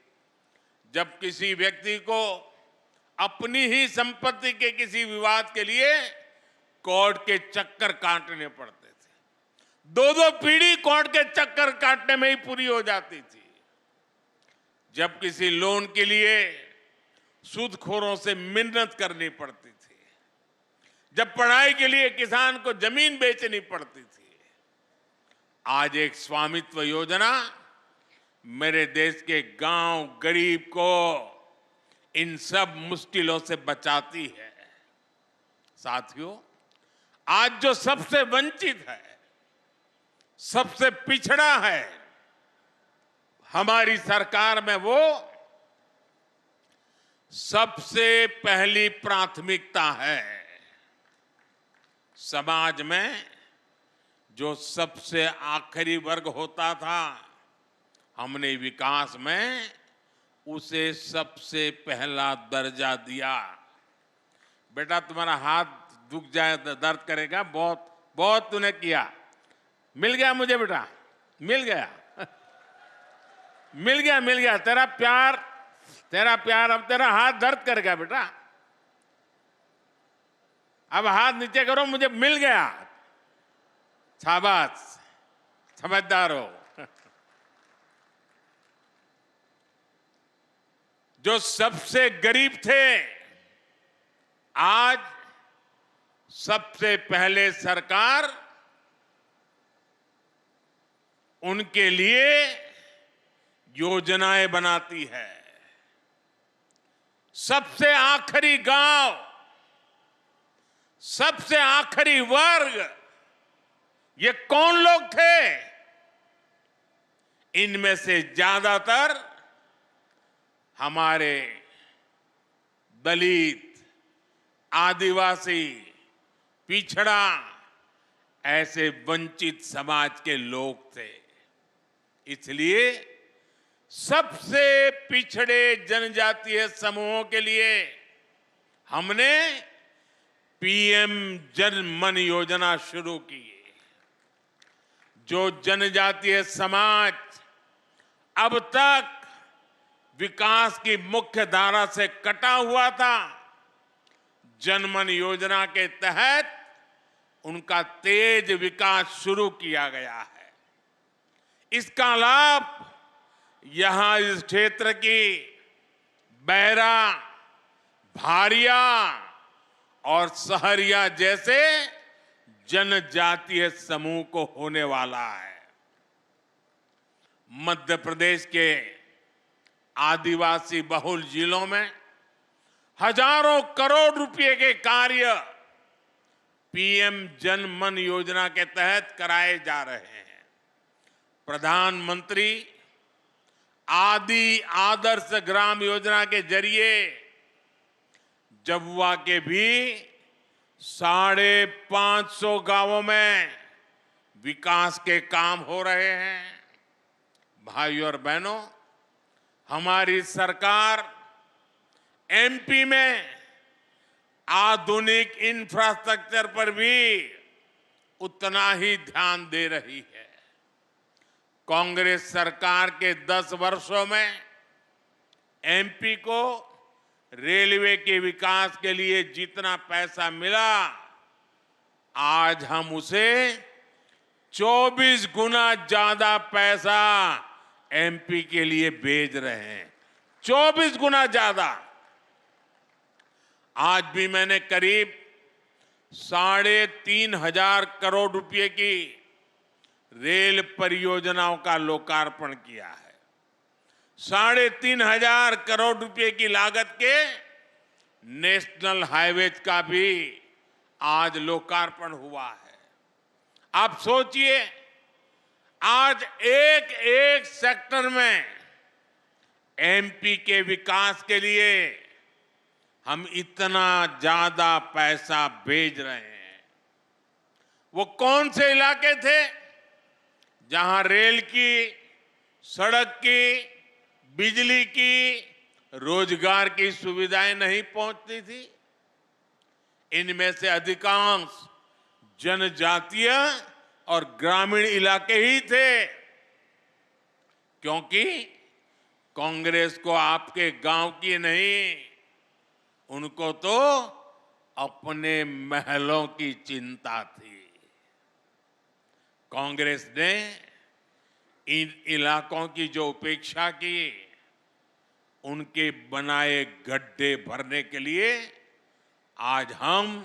जब किसी व्यक्ति को अपनी ही संपत्ति के किसी विवाद के लिए कोर्ट के चक्कर काटने पड़ते थे। दो पीढ़ी कोर्ट के चक्कर काटने में ही पूरी हो जाती थी। जब किसी लोन के लिए सूदखोरों से मिन्नत करनी पड़ती थी। जब पढ़ाई के लिए किसान को जमीन बेचनी पड़ती थी। आज एक स्वामित्व योजना मेरे देश के गांव गरीब को इन सब मुश्किलों से बचाती है। साथियों, आज जो सबसे वंचित है, सबसे पिछड़ा है, हमारी सरकार में वो सबसे पहली प्राथमिकता है। समाज में जो सबसे आखिरी वर्ग होता था, हमने विकास में उसे सबसे पहला दर्जा दिया। बेटा, तुम्हारा हाथ दुख जाए, दर्द करेगा, बहुत बहुत तूने किया। मिल गया मुझे बेटा, मिल गया मिल गया मिल गया। तेरा प्यार अब तेरा हाथ दर्द करेगा बेटा। अब हाथ नीचे करो, मुझे मिल गया। शाबाश, समझदार हो। जो सबसे गरीब थे, आज सबसे पहले सरकार उनके लिए योजनाएं बनाती है। सबसे आखिरी गांव, सबसे आखिरी वर्ग, ये कौन लोग थे? इनमें से ज्यादातर हमारे दलित, आदिवासी, पिछड़ा ऐसे वंचित समाज के लोग थे। इसलिए सबसे पिछड़े जनजातीय समूहों के लिए हमने पीएम जन मन योजना शुरू की। जो जनजातीय समाज अब तक विकास की मुख्य धारा से कटा हुआ था, जनमन योजना के तहत उनका तेज विकास शुरू किया गया है। इसका लाभ यहां इस क्षेत्र की बैरा, भारिया और सहरिया जैसे जनजातीय समूह को होने वाला है। मध्य प्रदेश के आदिवासी बहुल जिलों में हजारों करोड़ रुपए के कार्य पीएम जन मन योजना के तहत कराए जा रहे हैं। प्रधानमंत्री आदि आदर्श ग्राम योजना के जरिए जबुआ के भी 550 गांवों में विकास के काम हो रहे हैं। भाइयों और बहनों, हमारी सरकार एमपी में आधुनिक इंफ्रास्ट्रक्चर पर भी उतना ही ध्यान दे रही है। कांग्रेस सरकार के 10 वर्षों में एमपी को रेलवे के विकास के लिए जितना पैसा मिला, आज हम उसे 24 गुना ज्यादा पैसा एमपी के लिए भेज रहे हैं। 24 गुना ज्यादा। आज भी मैंने करीब 3,500 करोड़ रुपए की रेल परियोजनाओं का लोकार्पण किया है। 3,500 करोड़ रुपए की लागत के नेशनल हाईवेज का भी आज लोकार्पण हुआ है। आप सोचिए, आज एक एक सेक्टर में एमपी के विकास के लिए हम इतना ज्यादा पैसा भेज रहे हैं। वो कौन से इलाके थे जहां रेल की, सड़क की, बिजली की, रोजगार की सुविधाएं नहीं पहुंचती थी? इनमें से अधिकांश जनजातीय और ग्रामीण इलाके ही थे, क्योंकि कांग्रेस को आपके गांव की नहीं, उनको तो अपने महलों की चिंता थी। कांग्रेस ने इन इलाकों की जो उपेक्षा की, उनके बनाए गड्ढे भरने के लिए आज हम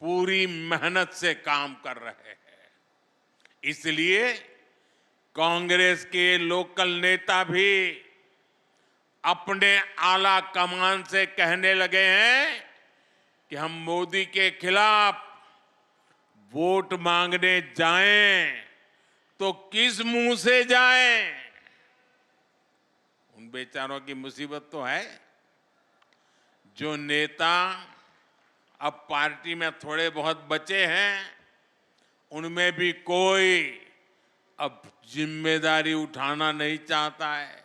पूरी मेहनत से काम कर रहे हैं। इसलिए कांग्रेस के लोकल नेता भी अपने आला कमान से कहने लगे हैं कि हम मोदी के खिलाफ वोट मांगने जाएं तो किस मुंह से जाएं? उन बेचारों की मुसीबत तो है। जो नेता अब पार्टी में थोड़े बहुत बचे हैं, उनमें भी कोई अब जिम्मेदारी उठाना नहीं चाहता है।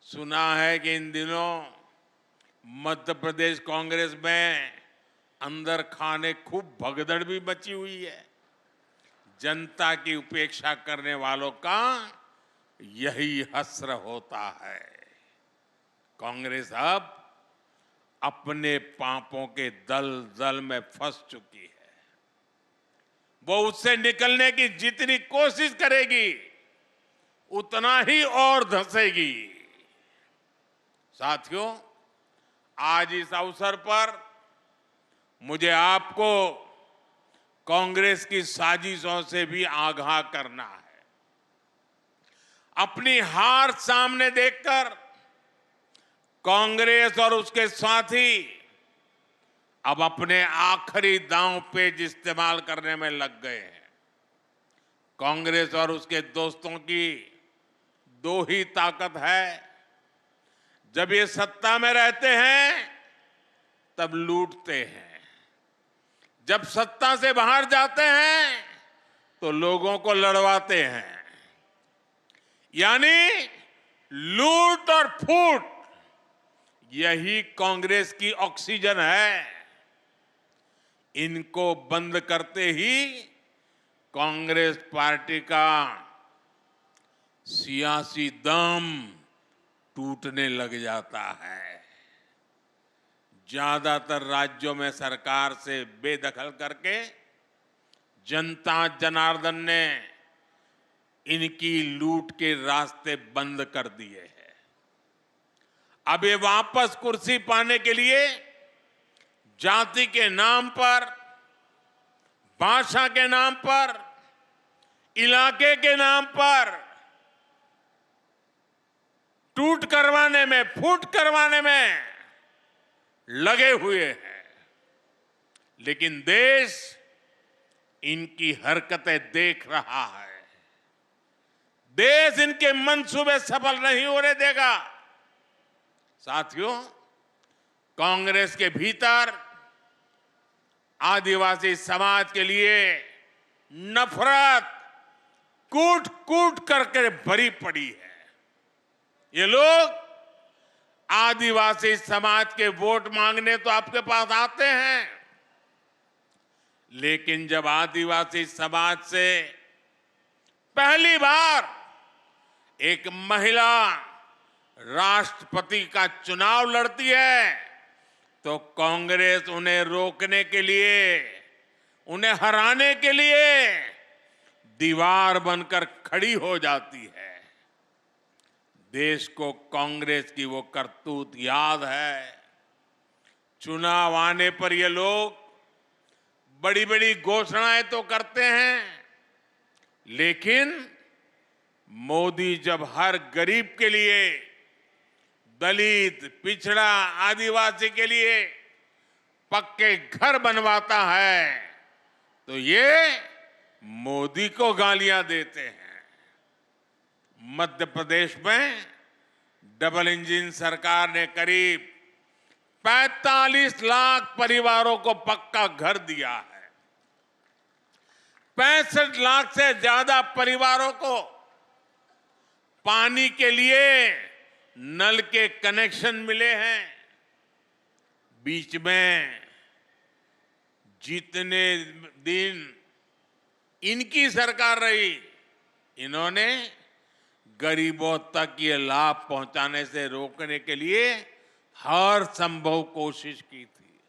सुना है कि इन दिनों मध्य प्रदेश कांग्रेस में अंदर खाने खूब भगदड़ भी मची हुई है। जनता की उपेक्षा करने वालों का यही हश्र होता है। कांग्रेस अब अपने पापों के दलदल में फंस चुकी है। वो उससे निकलने की जितनी कोशिश करेगी, उतना ही और धंसेगी। साथियों, आज इस अवसर पर मुझे आपको कांग्रेस की साजिशों से भी आगाह करना है। अपनी हार सामने देखकर कांग्रेस और उसके साथी अब अपने आखिरी दांव पेच इस्तेमाल करने में लग गए हैं। कांग्रेस और उसके दोस्तों की दो ही ताकत है। जब ये सत्ता में रहते हैं तब लूटते हैं, जब सत्ता से बाहर जाते हैं तो लोगों को लड़वाते हैं। यानी लूट और फूट, यही कांग्रेस की ऑक्सीजन है। इनको बंद करते ही कांग्रेस पार्टी का सियासी दम टूटने लग जाता है। ज्यादातर राज्यों में सरकार से बेदखल करके जनता जनार्दन ने इनकी लूट के रास्ते बंद कर दिए हैं। अब ये वापस कुर्सी पाने के लिए जाति के नाम पर, भाषा के नाम पर, इलाके के नाम पर टूट करवाने में, फूट करवाने में लगे हुए हैं। लेकिन देश इनकी हरकतें देख रहा है। देश इनके मंसूबे सफल नहीं होने देगा। साथियों, कांग्रेस के भीतर आदिवासी समाज के लिए नफरत कूट कूट करके भरी पड़ी है। ये लोग आदिवासी समाज के वोट मांगने तो आपके पास आते हैं, लेकिन जब आदिवासी समाज से पहली बार एक महिला राष्ट्रपति का चुनाव लड़ती है तो कांग्रेस उन्हें रोकने के लिए, उन्हें हराने के लिए दीवार बनकर खड़ी हो जाती है। देश को कांग्रेस की वो करतूत याद है। चुनाव आने पर ये लोग बड़ी बड़ी घोषणाएं तो करते हैं, लेकिन मोदी जब हर गरीब के लिए, दलित, पिछड़ा, आदिवासी के लिए पक्के घर बनवाता है तो ये मोदी को गालियां देते हैं। मध्य प्रदेश में डबल इंजन सरकार ने करीब 45 लाख परिवारों को पक्का घर दिया है। 65 लाख से ज्यादा परिवारों को पानी के लिए नल के कनेक्शन मिले हैं। बीच में जितने दिन इनकी सरकार रही, इन्होंने गरीबों तक ये लाभ पहुंचाने से रोकने के लिए हर संभव कोशिश की थी।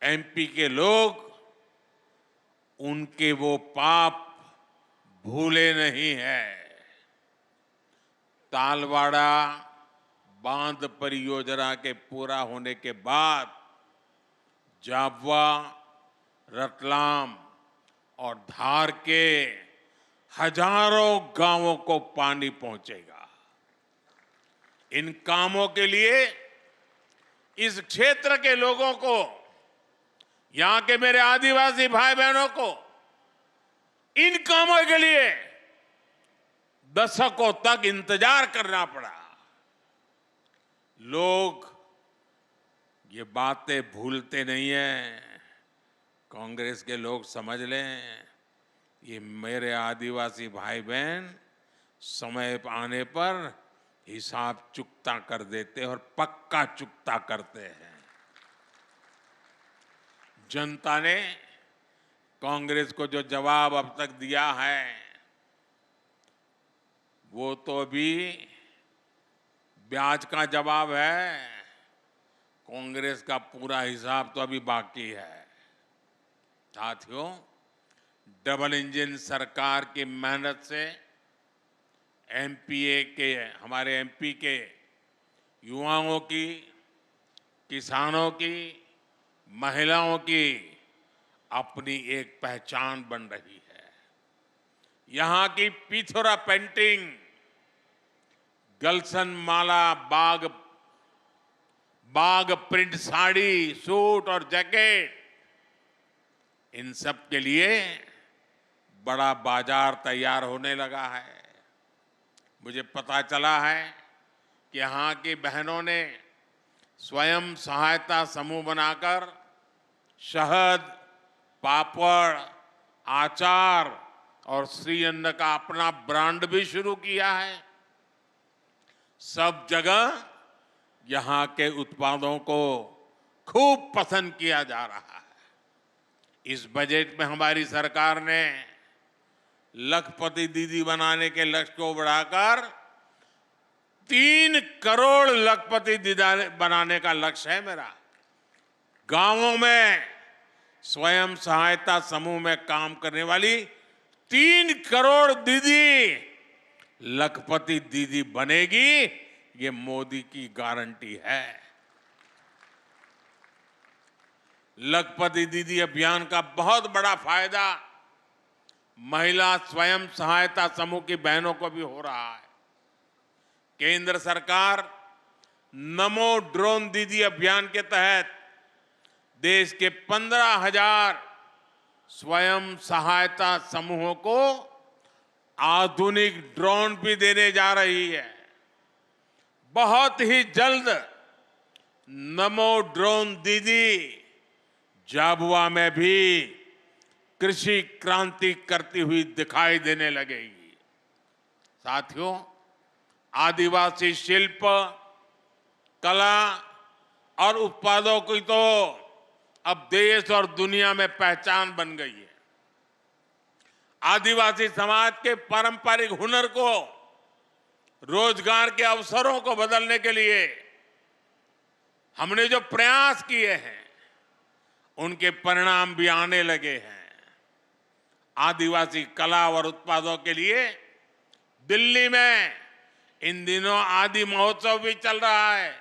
एमपी के लोग उनके वो पाप भूले नहीं हैं। तालवाड़ा बांध परियोजना के पूरा होने के बाद जाबवा, रतलाम और धार के हजारों गांवों को पानी पहुंचेगा। इन कामों के लिए इस क्षेत्र के लोगों को, यहां के मेरे आदिवासी भाई बहनों को इन कामों के लिए दशकों तक इंतजार करना पड़ा। लोग ये बातें भूलते नहीं हैं। कांग्रेस के लोग समझ लें, ये मेरे आदिवासी भाई बहन समय आने पर हिसाब चुकता कर देते हैं और पक्का चुकता करते हैं। जनता ने कांग्रेस को जो जवाब अब तक दिया है वो तो अभी ब्याज का जवाब है। कांग्रेस का पूरा हिसाब तो अभी बाकी है। साथियों, डबल इंजन सरकार की मेहनत से एमपीए के, हमारे एमपी के युवाओं की, किसानों की, महिलाओं की अपनी एक पहचान बन रही है। यहां की पिथौरा पेंटिंग, गलसन माला, बाग प्रिंट साड़ी, सूट और जैकेट, इन सब के लिए बड़ा बाजार तैयार होने लगा है। मुझे पता चला है कि यहाँ की बहनों ने स्वयं सहायता समूह बनाकर शहद, पापड़, आचार और श्रीअन्न का अपना ब्रांड भी शुरू किया है। सब जगह यहाँ के उत्पादों को खूब पसंद किया जा रहा है। इस बजट में हमारी सरकार ने लखपति दीदी बनाने के लक्ष्य को बढ़ाकर 3 करोड़ लखपति दीदी बनाने का लक्ष्य है मेरा। गांवों में स्वयं सहायता समूह में काम करने वाली 3 करोड़ दीदी लखपति दीदी बनेगी, ये मोदी की गारंटी है। लखपति दीदी अभियान का बहुत बड़ा फायदा महिला स्वयं सहायता समूह की बहनों को भी हो रहा है। केंद्र सरकार नमो ड्रोन दीदी अभियान के तहत देश के 15,000 स्वयं सहायता समूहों को आधुनिक ड्रोन भी देने जा रही है। बहुत ही जल्द नमो ड्रोन दीदी झाबुआ में भी कृषि क्रांति करती हुई दिखाई देने लगेगी। साथियों, आदिवासी शिल्प, कला और उत्पादों की तो अब देश और दुनिया में पहचान बन गई है। आदिवासी समाज के पारंपरिक हुनर को रोजगार के अवसरों को बदलने के लिए हमने जो प्रयास किए हैं उनके परिणाम भी आने लगे हैं। आदिवासी कला और उत्पादों के लिए दिल्ली में इन दिनों आदि महोत्सव भी चल रहा है।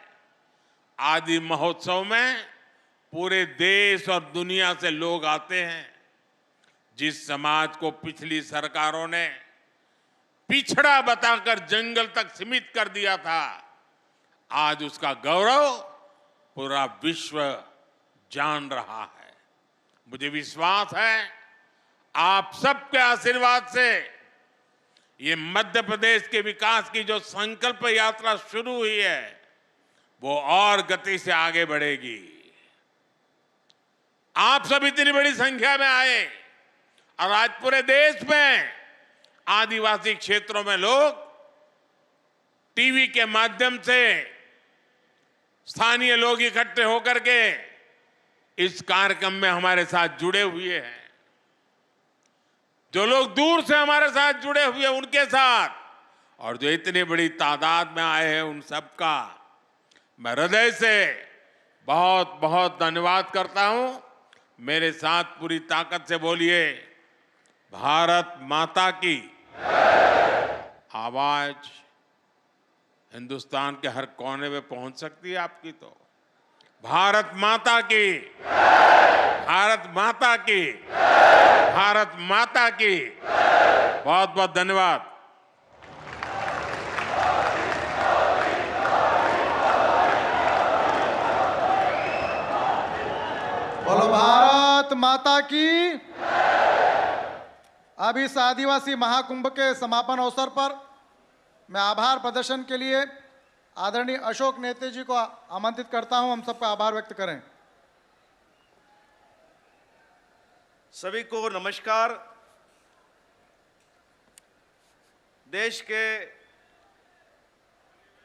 आदि महोत्सव में पूरे देश और दुनिया से लोग आते हैं। जिस समाज को पिछली सरकारों ने पिछड़ा बताकर जंगल तक सीमित कर दिया था, आज उसका गौरव पूरा विश्व जान रहा है। मुझे विश्वास है आप सबके आशीर्वाद से ये मध्य प्रदेश के विकास की जो संकल्प यात्रा शुरू हुई है वो और गति से आगे बढ़ेगी। आप सब इतनी बड़ी संख्या में आए और आज पूरे देश में आदिवासी क्षेत्रों में लोग टीवी के माध्यम से स्थानीय लोग इकट्ठे होकर के इस कार्यक्रम में हमारे साथ जुड़े हुए हैं। जो लोग दूर से हमारे साथ जुड़े हुए उनके साथ और जो इतनी बड़ी तादाद में आए हैं उन सबका मैं हृदय से बहुत बहुत धन्यवाद करता हूं। मेरे साथ पूरी ताकत से बोलिए, भारत माता की। आवाज हिंदुस्तान के हर कोने में पहुंच सकती है आपकी। तो भारत माता की, भारत माता की, भारत माता की। बहुत बहुत धन्यवाद। बोलो भारत माता की। अब इस आदिवासी महाकुंभ के समापन अवसर पर मैं आभार प्रदर्शन के लिए आदरणीय अशोक नेते जी को आमंत्रित करता हूं। हम सबका आभार व्यक्त करें। सभी को नमस्कार। देश के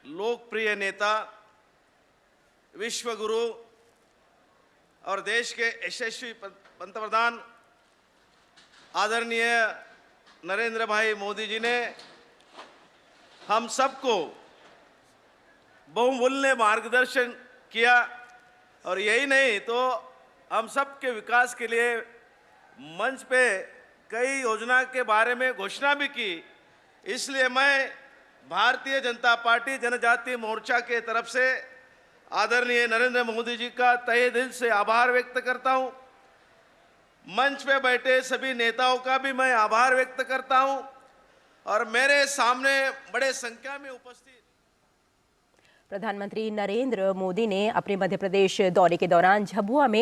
लोकप्रिय नेता, विश्व गुरु और देश के यशस्वी पंतप्रधान आदरणीय नरेंद्र भाई मोदी जी ने हम सबको बहुमूल्य मार्गदर्शन किया और यही नहीं तो हम सबके विकास के लिए मंच पे कई योजना के बारे में घोषणा भी की। इसलिए मैं भारतीय जनता पार्टी जनजातीय मोर्चा के तरफ से आदरणीय नरेंद्र मोदी जी का तहे दिल से आभार व्यक्त करता हूं। मंच पे बैठे सभी नेताओं का भी मैं आभार व्यक्त करता हूं और मेरे सामने बड़े संख्या में उपस्थित प्रधानमंत्री नरेंद्र मोदी ने अपने मध्य प्रदेश दौरे के दौरान झाबुआ में